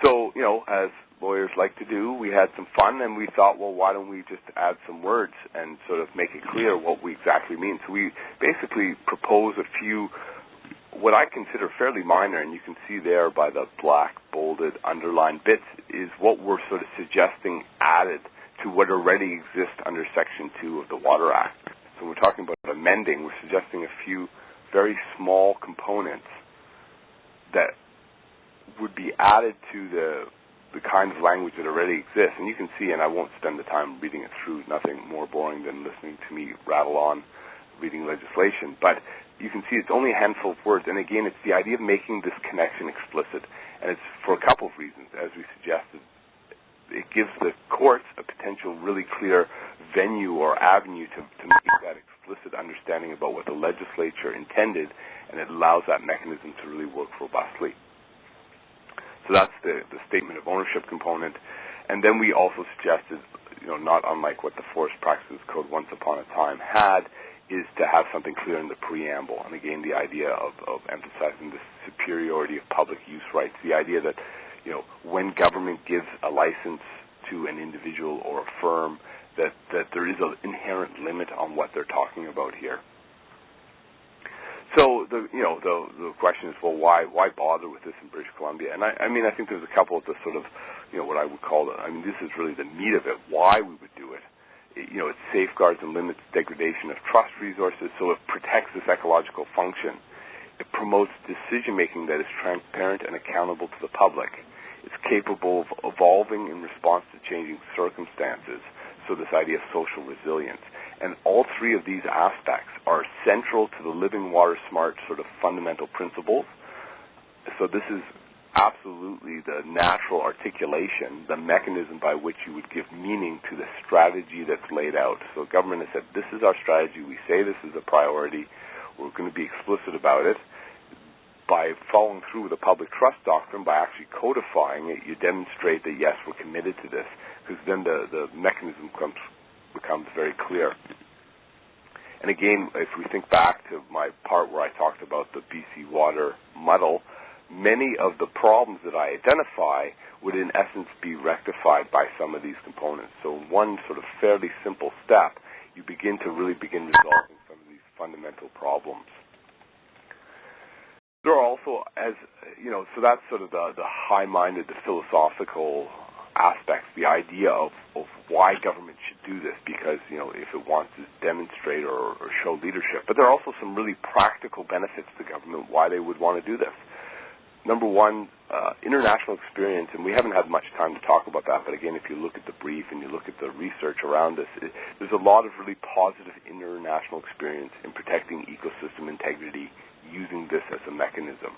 So, as lawyers like to do, we had some fun, and we thought, well, why don't we just add some words and sort of make it clear what we exactly mean. So we basically propose a few, what I consider fairly minor, and you can see there by the black, bolded, underlined bits, is what we're sort of suggesting added to what already exists under Section 2 of the Water Act. So we're talking about amending. We're suggesting a few very small components that would be added to the kind of language that already exists. And you can see, and I won't spend the time reading it through, nothing more boring than listening to me rattle on reading legislation, but you can see it's only a handful of words. And again, it's the idea of making this connection explicit. And it's for a couple of reasons. As we suggested, it gives the courts a potential really clear venue or avenue to make that explicit understanding about what the legislature intended, and it allows that mechanism to really work robustly. So that's the statement of ownership component. And then we also suggested, not unlike what the Forest Practices Code once upon a time had, is to have something clear in the preamble. And again, the idea of emphasizing the superiority of public use rights, the idea that, when government gives a license to an individual or a firm, that there is an inherent limit on what they're talking about here. So the question is, well, why bother with this in British Columbia? And I think there's a couple of the sort of, what I would call this is really the meat of it, why we would do it. It safeguards and limits degradation of trust resources, so it protects this ecological function. It promotes decision-making that is transparent and accountable to the public. It's capable of evolving in response to changing circumstances, so this idea of social resilience. And all three of these aspects are central to the Living Water Smart sort of fundamental principles. So this is absolutely the natural articulation, the mechanism by which you would give meaning to the strategy that's laid out. So government has said, this is our strategy, we say this is a priority, we're going to be explicit about it. By following through with the Public Trust Doctrine, by actually codifying it, you demonstrate that, yes, we're committed to this, because then the mechanism becomes very clear. And again, if we think back to my part where I talked about the BC water muddle, many of the problems that I identify would in essence be rectified by some of these components. So in one sort of fairly simple step, you begin resolving some of these fundamental problems. There are also, so that's sort of the high-minded, the philosophical aspects, the idea of why government should do this, because, if it wants to demonstrate or show leadership. But there are also some really practical benefits to government why they would want to do this. Number one, international experience, and we haven't had much time to talk about that, but again, if you look at the brief and you look at the research around this, there's a lot of really positive international experience in protecting ecosystem integrity using this as a mechanism.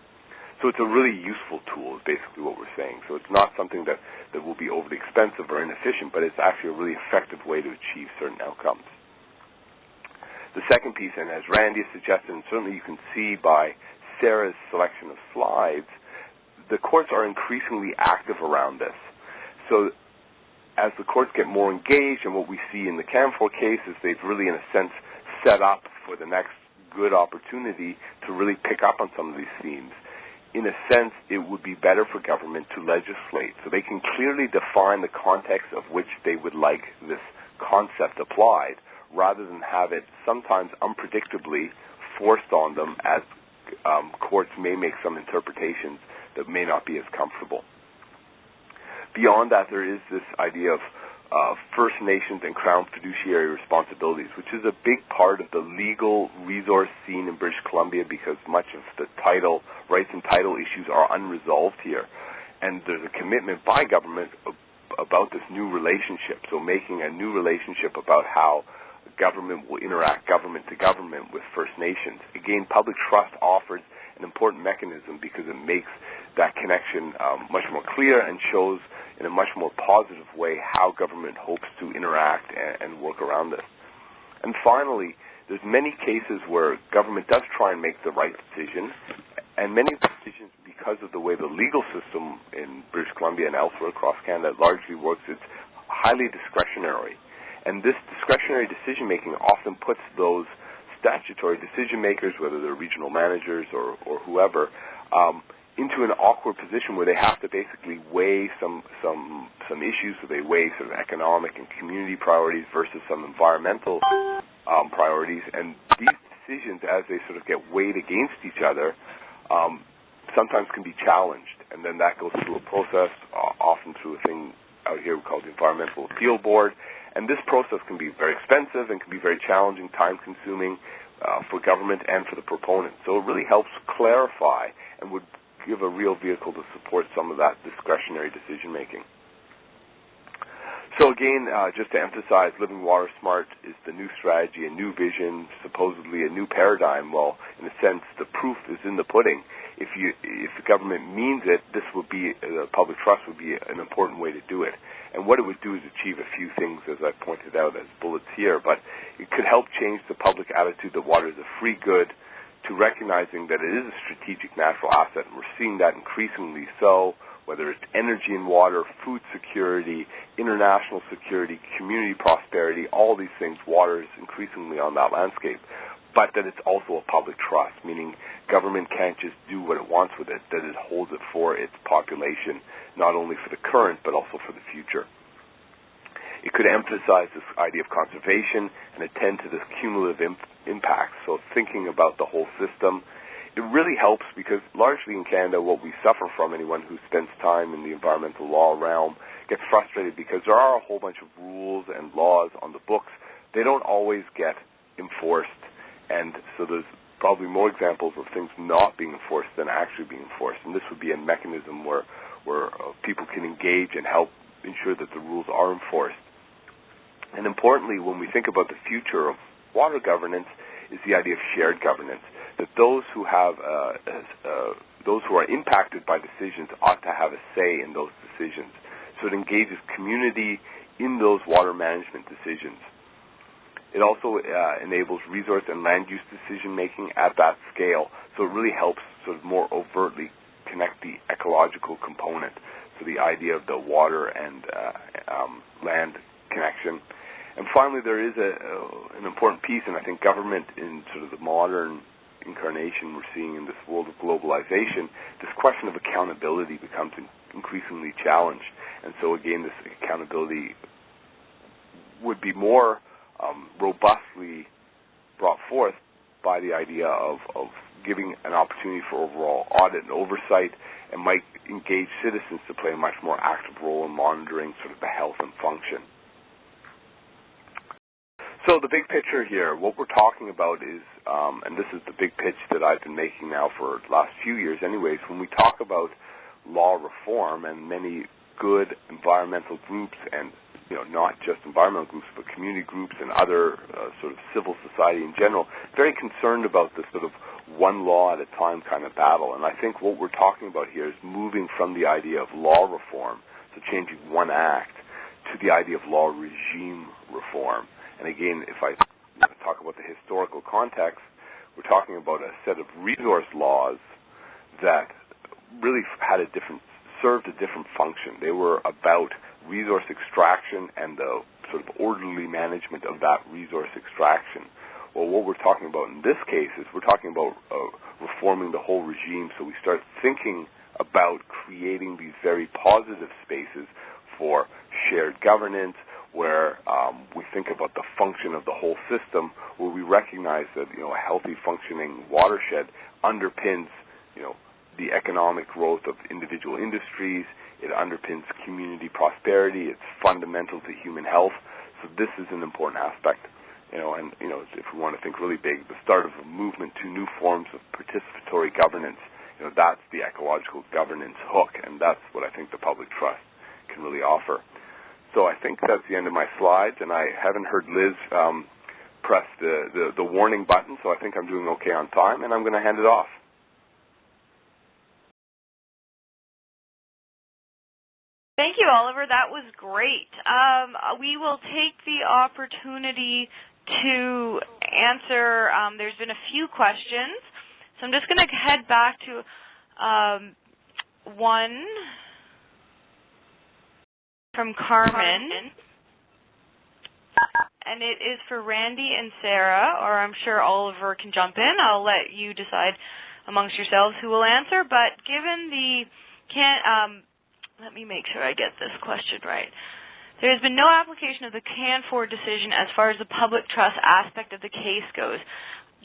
So it's a really useful tool, is basically what we're saying. So it's not something that will be overly expensive or inefficient, but it's actually a really effective way to achieve certain outcomes. The second piece, and as Randy suggested, and certainly you can see by Sarah's selection of slides, the courts are increasingly active around this. So as the courts get more engaged, and what we see in the camphor case is they've really, in a sense, set up for the next good opportunity to really pick up on some of these themes. In a sense, it would be better for government to legislate, so they can clearly define the context of which they would like this concept applied, rather than have it sometimes unpredictably forced on them, as courts may make some interpretations that may not be as comfortable. Beyond that, there is this idea of First Nations and Crown fiduciary responsibilities, which is a big part of the legal resource scene in British Columbia, because much of the rights and title issues are unresolved here. And there's a commitment by government about this new relationship, so making a new relationship about how government will interact government to government with First Nations. Again, public trust offers an important mechanism because it makes that connection much more clear and shows in a much more positive way how government hopes to interact and work around this. And finally, there's many cases where government does try and make the right decision, and many decisions, because of the way the legal system in British Columbia and elsewhere across Canada largely works, it's highly discretionary. And this discretionary decision-making often puts those statutory decision-makers, whether they're regional managers or whoever, into an awkward position where they have to basically weigh some issues. So they weigh sort of economic and community priorities versus some environmental priorities. And these decisions, as they sort of get weighed against each other, sometimes can be challenged. And then that goes through a process, often through a thing out here we call the Environmental Appeal Board. And this process can be very expensive and can be very challenging, time-consuming for government and for the proponent. So it really helps clarify and would give a real vehicle to support some of that discretionary decision-making. So again, just to emphasize, Living Water Smart is the new strategy, a new vision, supposedly a new paradigm. Well, in a sense, the proof is in the pudding. If the government means it, this would be, public trust would be an important way to do it. And what it would do is achieve a few things, as I pointed out as bullets here, but it could help change the public attitude that water is a free good to recognizing that it is a strategic natural asset, and we're seeing that increasingly so, whether it's energy and water, food security, international security, community prosperity, all these things, water is increasingly on that landscape. But that it's also a public trust, meaning government can't just do what it wants with it, that it holds it for its population, not only for the current, but also for the future. It could emphasize this idea of conservation and attend to this cumulative impact. So thinking about the whole system, it really helps because largely in Canada, what we suffer from, anyone who spends time in the environmental law realm gets frustrated because there are a whole bunch of rules and laws on the books. They don't always get enforced. And so there's probably more examples of things not being enforced than actually being enforced. And this would be a mechanism where people can engage and help ensure that the rules are enforced. And importantly, when we think about the future of water governance, is the idea of shared governance. That those who have those who are impacted by decisions ought to have a say in those decisions. So it engages community in those water management decisions. It also enables resource and land use decision-making at that scale. So it really helps sort of more overtly connect the ecological component. So the idea of the water and land connection. And finally, there is an important piece, and I think government in sort of the modern incarnation we're seeing in this world of globalization, this question of accountability becomes increasingly challenged. And so again, this accountability would be more robustly brought forth by the idea of giving an opportunity for overall audit and oversight, and might engage citizens to play a much more active role in monitoring sort of the health and function. So the big picture here, what we're talking about is, and this is the big pitch that I've been making now for the last few years anyways, when we talk about law reform and many good environmental groups, and not just environmental groups, but community groups and other sort of civil society in general, very concerned about this sort of one law at a time kind of battle. And I think what we're talking about here is moving from the idea of law reform, so changing one act, to the idea of law regime reform. And again, if I talk about the historical context, we're talking about a set of resource laws that really served a different function. They were about resource extraction and the sort of orderly management of that resource extraction. Well, what we're talking about in this case is we're talking about reforming the whole regime, so we start thinking about creating these very positive spaces for shared governance, where we think about the function of the whole system, where we recognize that a healthy functioning watershed underpins the economic growth of individual industries. It underpins community prosperity. It's fundamental to human health. So this is an important aspect. And if we want to think really big, the start of a movement to new forms of participatory governance, that's the ecological governance hook, and that's what I think the public trust can really offer. So I think that's the end of my slides, and I haven't heard Liz press the warning button, so I think I'm doing okay on time, and I'm going to hand it off. Thank you, Oliver. That was great. We will take the opportunity to answer. There's been a few questions, so I'm just going to head back to one from Carmen, and it is for Randy and Sarah, or I'm sure Oliver can jump in. I'll let you decide amongst yourselves who will answer, but given the let me make sure I get this question right. There has been no application of the camphor decision as far as the public trust aspect of the case goes.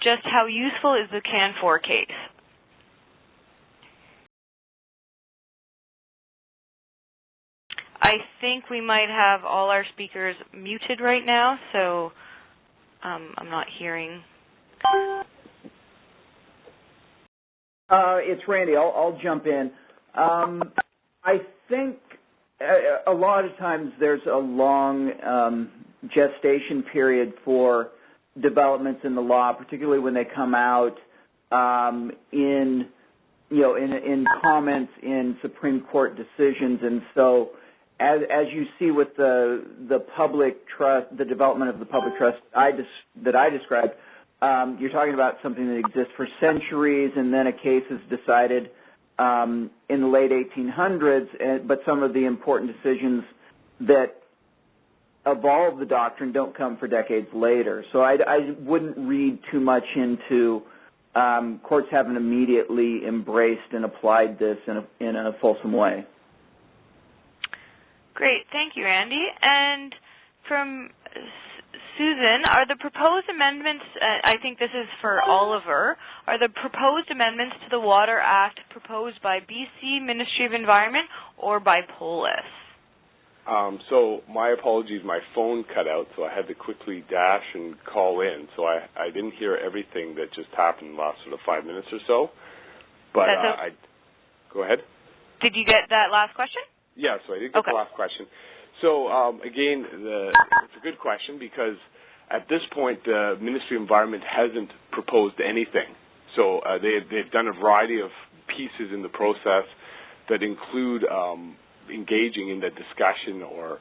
Just how useful is the camphor case? I think we might have all our speakers muted right now, so I'm not hearing. It's Randy. I'll jump in. I think a lot of times there's a long gestation period for developments in the law, particularly when they come out in comments in Supreme Court decisions. And so, as you see with the public trust, the development of the public trust that I described, you're talking about something that exists for centuries, and then a case is decided in the late 1800s, but some of the important decisions that evolve the doctrine don't come for decades later. So I wouldn't read too much into courts haven't immediately embraced and applied this in a fulsome way. Great, thank you, Randy. And from Susan, are the proposed amendments, I think this is for Oliver, are the proposed amendments to the Water Act proposed by BC Ministry of Environment or by POLIS? So my apologies, my phone cut out, so I had to quickly dash and call in. So I didn't hear everything that just happened in the last sort of 5 minutes or so. But go ahead. Did you get that last question? Yeah, so I did get the last question. So again, it's a good question because at this point the Ministry of Environment hasn't proposed anything. So they've done a variety of pieces in the process that include engaging in that discussion or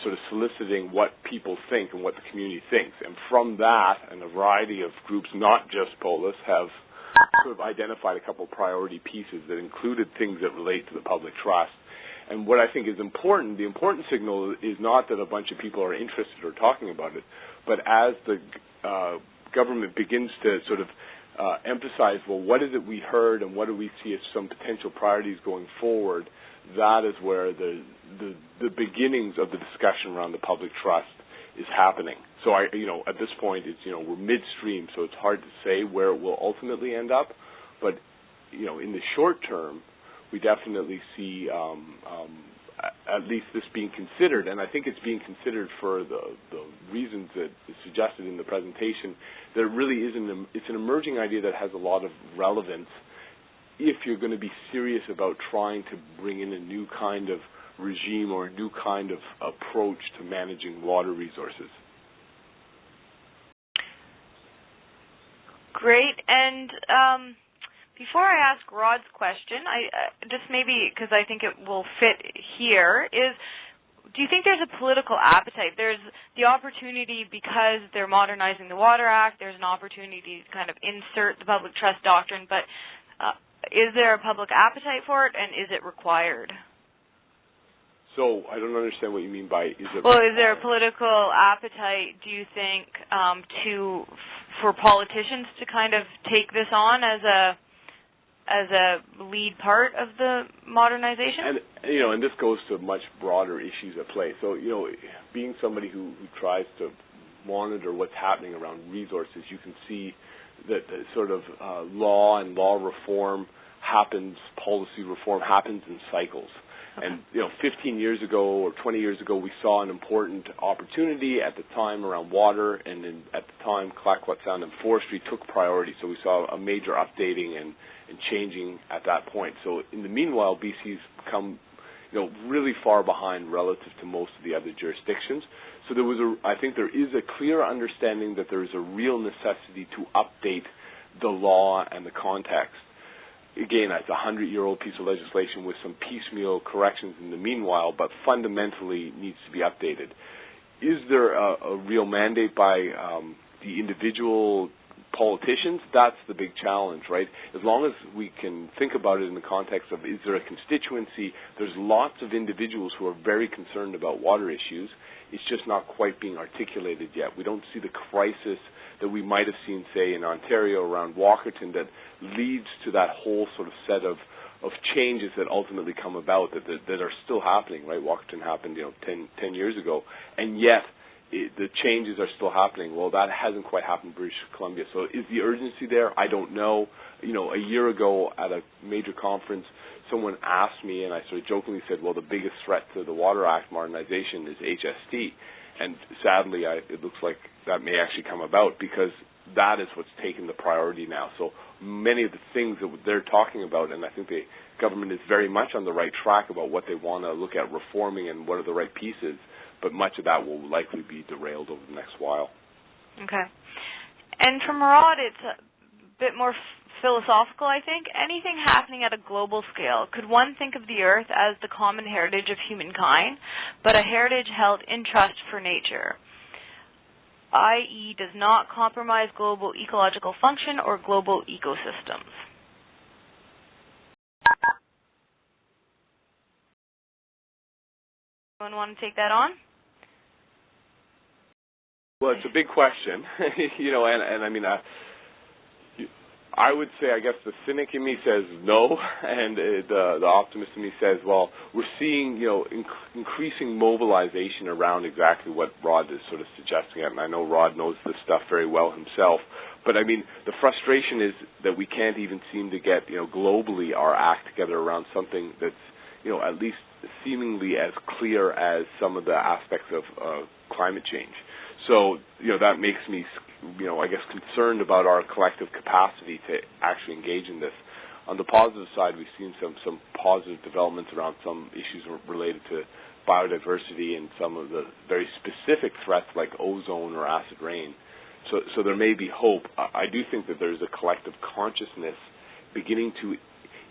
sort of soliciting what people think and what the community thinks. And from that, and a variety of groups, not just POLIS, have sort of identified a couple of priority pieces that included things that relate to the public trust. And what I think is important, the important signal is not that a bunch of people are interested or talking about it, but as the government begins to sort of emphasize, well, what is it we heard and what do we see as some potential priorities going forward, that is where the beginnings of the discussion around the public trust is happening. So at this point, it's, we're midstream, so it's hard to say where it will ultimately end up, but, in the short term, we definitely see at least this being considered, and I think it's being considered for the reasons that is suggested in the presentation. There really is it's an emerging idea that has a lot of relevance if you're going to be serious about trying to bring in a new kind of regime or a new kind of approach to managing water resources. Great, and before I ask Rod's question, I just maybe, because I think it will fit here, is do you think there's a political appetite? There's the opportunity, because they're modernizing the Water Act, there's an opportunity to kind of insert the Public Trust Doctrine, but is there a public appetite for it, and is it required? So I don't understand what you mean by is it. Well, is there a political appetite, do you think, for politicians to kind of take this on as a lead part of the modernization? And and this goes to much broader issues at play. So being somebody who tries to monitor what's happening around resources, you can see that the sort of law and law reform happens, policy reform happens in cycles. Okay. And 15 years ago or 20 years ago, we saw an important opportunity at the time around water, and then at the time, Clayoquot Sound and forestry took priority. So we saw a major updating and changing at that point. So in the meanwhile, BC's come really far behind relative to most of the other jurisdictions. So there was I think there is a clear understanding that there is a real necessity to update the law and the context. Again, it's a 100-year-old piece of legislation with some piecemeal corrections in the meanwhile, but fundamentally needs to be updated. Is there a real mandate by the individual politicians? That's the big challenge, right? As long as we can think about it in the context of, is there a constituency? There's lots of individuals who are very concerned about water issues. It's just not quite being articulated yet. We don't see the crisis that we might have seen, say, in Ontario around Walkerton that leads to that whole sort of set of changes that ultimately come about that are still happening, right? Walkerton happened, 10 years ago, and yet the changes are still happening. Well, that hasn't quite happened in British Columbia. So is the urgency there? I don't know. A year ago at a major conference, someone asked me, and I sort of jokingly said, well, the biggest threat to the Water Act modernization is HST. And sadly, it looks like that may actually come about because that is what's taken the priority now. So many of the things that they're talking about, and I think the government is very much on the right track about what they want to look at reforming and what are the right pieces, but much of that will likely be derailed over the next while. Okay. And for Murad, it's a bit more philosophical, I think. Anything happening at a global scale, could one think of the Earth as the common heritage of humankind, but a heritage held in trust for nature, i.e. does not compromise global ecological function or global ecosystems? Anyone want to take that on? Well, it's a big question, and I mean, I would say, I guess the cynic in me says no, and the optimist in me says, well, we're seeing, increasing mobilization around exactly what Rod is sort of suggesting, and I know Rod knows this stuff very well himself, but I mean, the frustration is that we can't even seem to get, globally our act together around something that's, at least seemingly as clear as some of the aspects of climate change. So, that makes me, I guess, concerned about our collective capacity to actually engage in this. On the positive side, we've seen some positive developments around some issues related to biodiversity and some of the very specific threats like ozone or acid rain. So there may be hope. I do think that there's a collective consciousness beginning to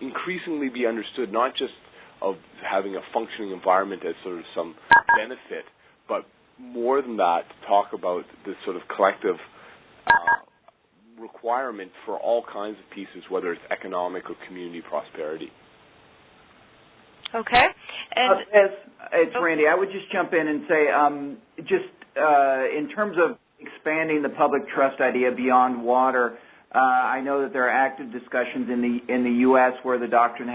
increasingly be understood, not just of having a functioning environment as sort of some benefit, but more than that, to talk about this sort of collective requirement for all kinds of pieces, whether it's economic or community prosperity. Okay. And it's Randy. I would just jump in and say, in terms of expanding the public trust idea beyond water, I know that there are active discussions in the U.S. where the doctrine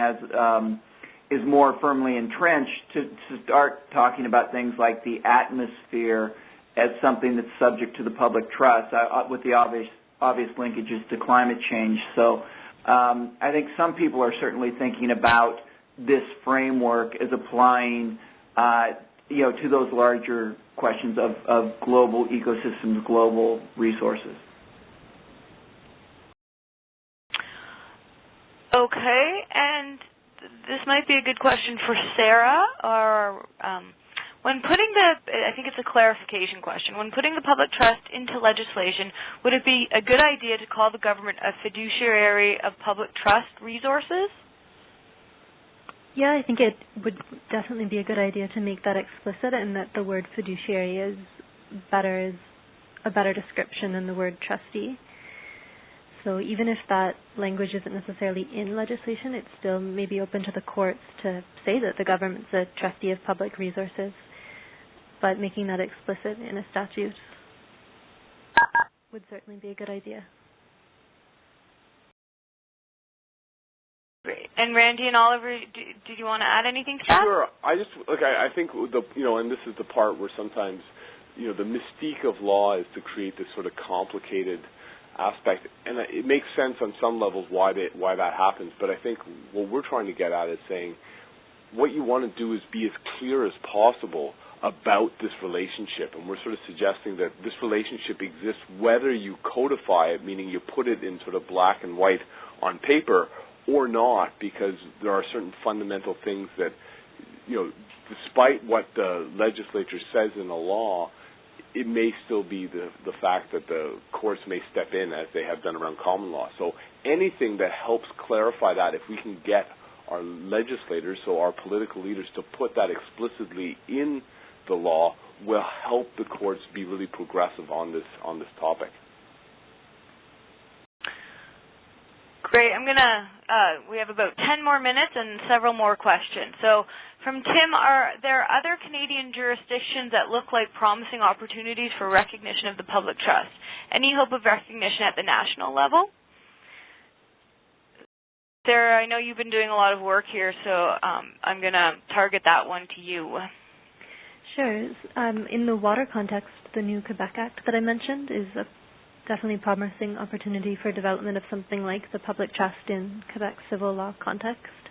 is more firmly entrenched to start talking about things like the atmosphere as something that's subject to the public trust, with the obvious linkages to climate change. So I think some people are certainly thinking about this framework as applying, to those larger questions of global ecosystems, global resources. Okay, and this might be a good question for Sarah, or when putting I think it's a clarification question, when putting the public trust into legislation, would it be a good idea to call the government a fiduciary of public trust resources? Yeah, I think it would definitely be a good idea to make that explicit, and that the word fiduciary is a better description than the word trustee. So even if that language isn't necessarily in legislation, it's still maybe open to the courts to say that the government's a trustee of public resources, but making that explicit in a statute would certainly be a good idea. Great. And Randy and Oliver, did you want to add anything to that? Sure. I think and this is the part where sometimes, the mystique of law is to create this sort of complicated aspect, and it makes sense on some levels why that happens, but I think what we're trying to get at is saying what you want to do is be as clear as possible about this relationship, and we're sort of suggesting that this relationship exists whether you codify it, meaning you put it in sort of black and white on paper, or not, because there are certain fundamental things that despite what the legislature says in the law, it may still be the fact that the courts may step in as they have done around common law. So anything that helps clarify that, if we can get our legislators, so our political leaders, to put that explicitly in the law, will help the courts be really progressive on this topic. Great. I'm gonna. We have about 10 more minutes and several more questions. So, from Tim, are there other Canadian jurisdictions that look like promising opportunities for recognition of the public trust? Any hope of recognition at the national level? Sarah, I know you've been doing a lot of work here, so I'm gonna target that one to you. Sure. In the water context, the new Quebec Act that I mentioned is a definitely promising opportunity for development of something like the public trust in Quebec's civil law context.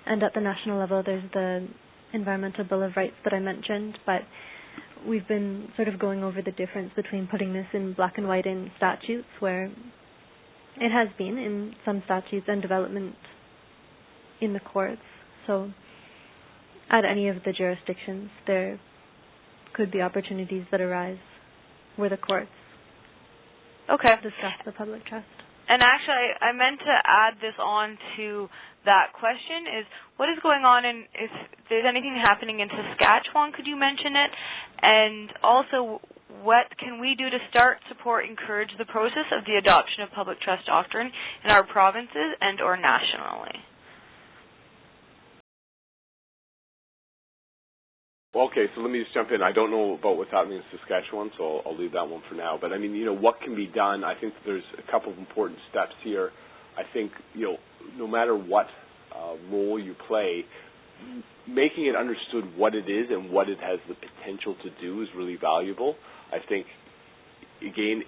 And at the national level, there's the Environmental Bill of Rights that I mentioned, but we've been sort of going over the difference between putting this in black and white in statutes, where it has been in some statutes, and development in the courts. So at any of the jurisdictions, there could be opportunities that arise where the courts discuss the public trust. And actually, I meant to add this on to that question, is what is going on in, if there's anything happening in Saskatchewan, could you mention it? And also, what can we do to start, support, encourage the process of the adoption of public trust doctrine in our provinces and or nationally? Okay, so let me just jump in. I don't know about what's happening in Saskatchewan, so I'll leave that one for now. But I mean, what can be done? I think there's a couple of important steps here. I think, no matter what role you play, making it understood what it is and what it has the potential to do is really valuable. I think, again,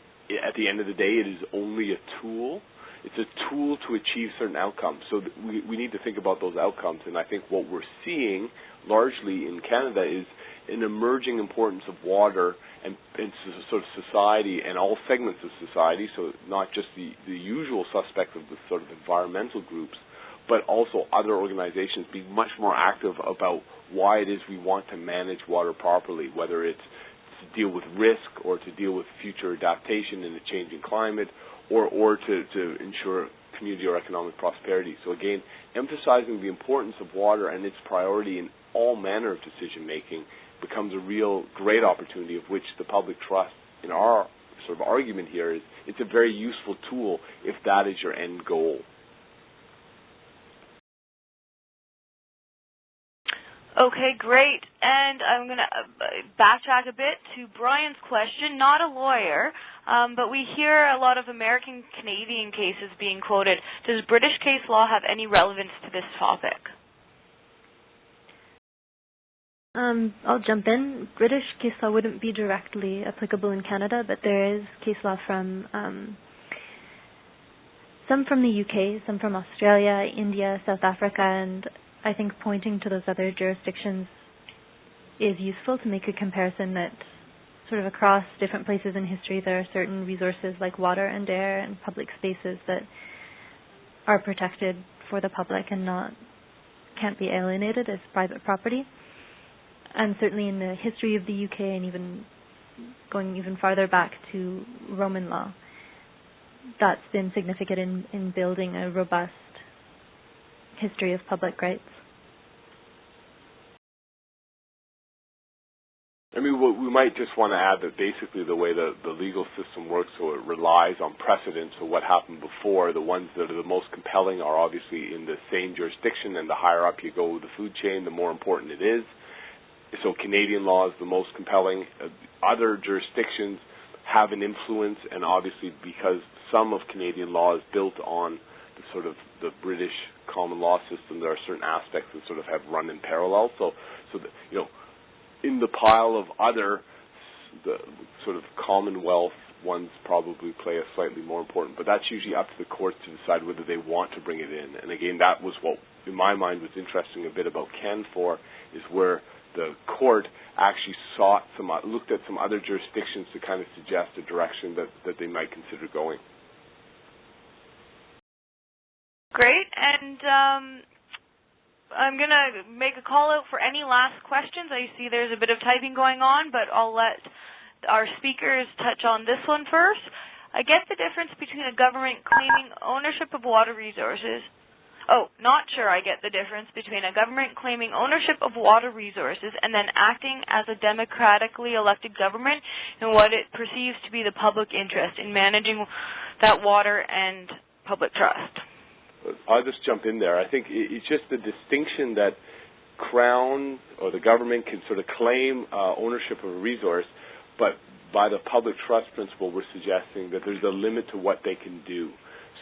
at the end of the day, it is only a tool. It's a tool to achieve certain outcomes. So we need to think about those outcomes. And I think what we're seeing largely in Canada is an emerging importance of water and sort of society and all segments of society, so not just the usual suspect of the sort of environmental groups, but also other organizations being much more active about why it is we want to manage water properly, whether it's to deal with risk or to deal with future adaptation in a changing climate, or to ensure community or economic prosperity. So again, emphasizing the importance of water and its priority in all manner of decision making becomes a real great opportunity, of which the public trust, in our sort of argument here, is it's a very useful tool if that is your end goal. Okay, great. And I'm going to backtrack a bit to Brian's question, not a lawyer, but we hear a lot of American-Canadian cases being quoted. Does British case law have any relevance to this topic? I'll jump in. British case law wouldn't be directly applicable in Canada, but there is case law from some from the UK, some from Australia, India, South Africa, and I think pointing to those other jurisdictions is useful to make a comparison that sort of across different places in history there are certain resources like water and air and public spaces that are protected for the public and can't be alienated as private property. And certainly in the history of the UK, and even going even farther back to Roman law, that's been significant in building a robust history of public rights. I mean, we might just want to add that basically the way the legal system works, so it relies on precedent. So what happened before, the ones that are the most compelling are obviously in the same jurisdiction, and the higher up you go with the food chain, the more important it is. So Canadian law is the most compelling. Other jurisdictions have an influence, and obviously because some of Canadian law is built on the sort of the British common law system, there are certain aspects that sort of have run in parallel. So in the pile of other, the sort of Commonwealth ones probably play a slightly more important, but that's usually up to the courts to decide whether they want to bring it in. And again, that was what, in my mind, was interesting a bit about camphor, is where the court actually looked at some other jurisdictions to kind of suggest a direction that they might consider going. Great. And I'm going to make a call out for any last questions. I see there's a bit of typing going on, but I'll let our speakers touch on this one first. I get the difference between a government claiming ownership of water resources. Oh, not sure I get the difference between a government claiming ownership of water resources and then acting as a democratically elected government in what it perceives to be the public interest in managing that water and public trust. I'll just jump in there. I think it's just the distinction that Crown or the government can sort of claim ownership of a resource, but by the public trust principle, we're suggesting that there's a limit to what they can do.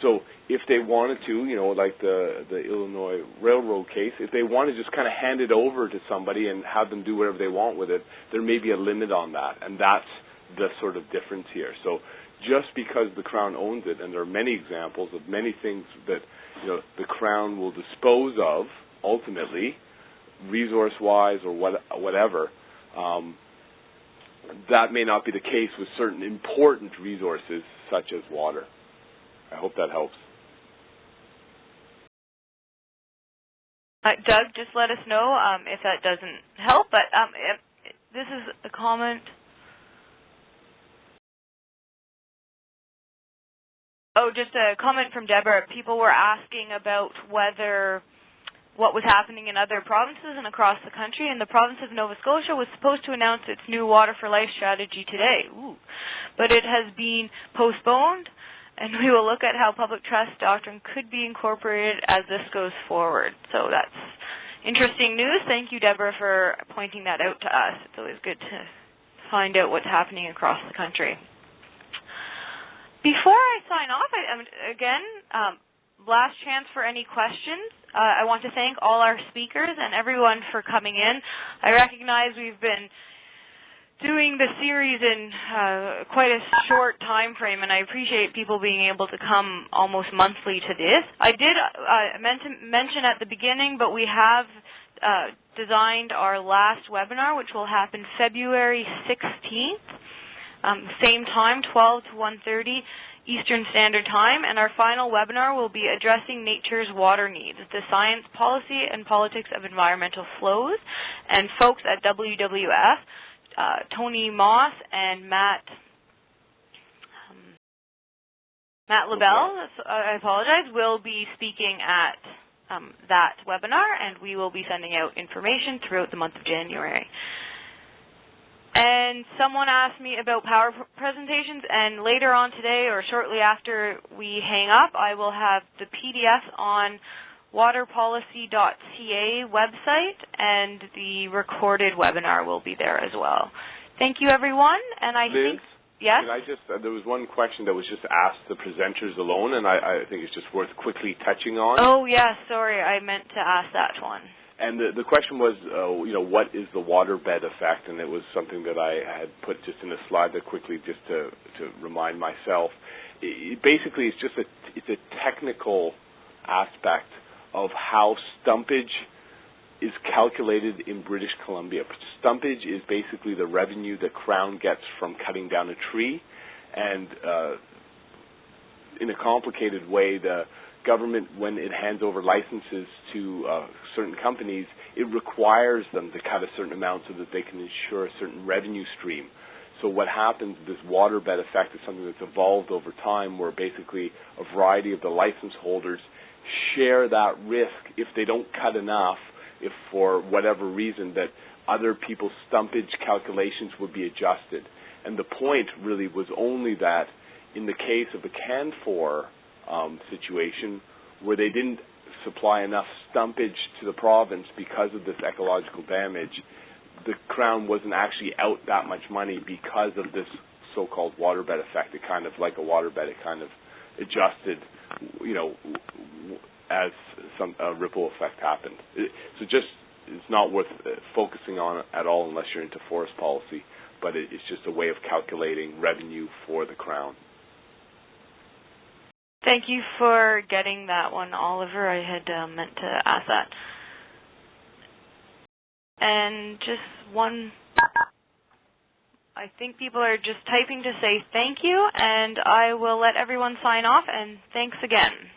So if they wanted to, you know, like the Illinois Railroad case, if they want to just kind of hand it over to somebody and have them do whatever they want with it, there may be a limit on that, and that's the sort of difference here. So just because the Crown owns it, and there are many examples of many things that, you know, the Crown will dispose of ultimately, resource-wise or whatever, that may not be the case with certain important resources such as water. I hope that helps. Doug, just let us know if that doesn't help, but this is a comment. Oh, just a comment from Deborah. People were asking about what was happening in other provinces and across the country, and the province of Nova Scotia was supposed to announce its new Water for Life strategy today. Ooh. But it has been postponed, and we will look at how public trust doctrine could be incorporated as this goes forward. So that's interesting news. Thank you, Deborah, for pointing that out to us. It's always good to find out what's happening across the country. Before I sign off, again, last chance for any questions. I want to thank all our speakers and everyone for coming in. I recognize we've been doing the series in quite a short time frame, and I appreciate people being able to come almost monthly to this. I did mention at the beginning, but we have designed our last webinar, which will happen February 16th, same time, 12 to 1:30 Eastern Standard Time, and our final webinar will be Addressing Nature's Water Needs, the Science, Policy, and Politics of Environmental Flows. And folks at WWF, Tony Moss and Matt LaBelle, I apologize, will be speaking at that webinar, and we will be sending out information throughout the month of January. And someone asked me about power presentations, and later on today or shortly after we hang up, I will have the PDF on waterpolicy.ca website, and the recorded webinar will be there as well. Thank you, everyone. And I think, yes? Can I just, there was one question that was just asked the presenters alone, and I think it's just worth quickly touching on. Oh, yes, sorry, I meant to ask that one. And the question was, you know, what is the waterbed effect? And it was something that I had put just in a slide that quickly just to remind myself. Basically, it's just it's a technical aspect of how stumpage is calculated in British Columbia. Stumpage is basically the revenue the Crown gets from cutting down a tree, and in a complicated way, the government, when it hands over licenses to certain companies, it requires them to cut a certain amount so that they can ensure a certain revenue stream. So what happens, this waterbed effect is something that's evolved over time, where basically a variety of the license holders share that risk if they don't cut enough, if for whatever reason that other people's stumpage calculations would be adjusted. And the point really was only that in the case of the camphor situation, where they didn't supply enough stumpage to the province because of this ecological damage, the Crown wasn't actually out that much money because of this so-called waterbed effect. It kind of, like a waterbed, it kind of adjusted, you know, as some ripple effect happened. So just, it's not worth focusing on at all unless you're into forest policy, but it's just a way of calculating revenue for the Crown. Thank you for getting that one, Oliver. I had meant to ask that. And just one, I think people are just typing to say thank you, and I will let everyone sign off, and thanks again.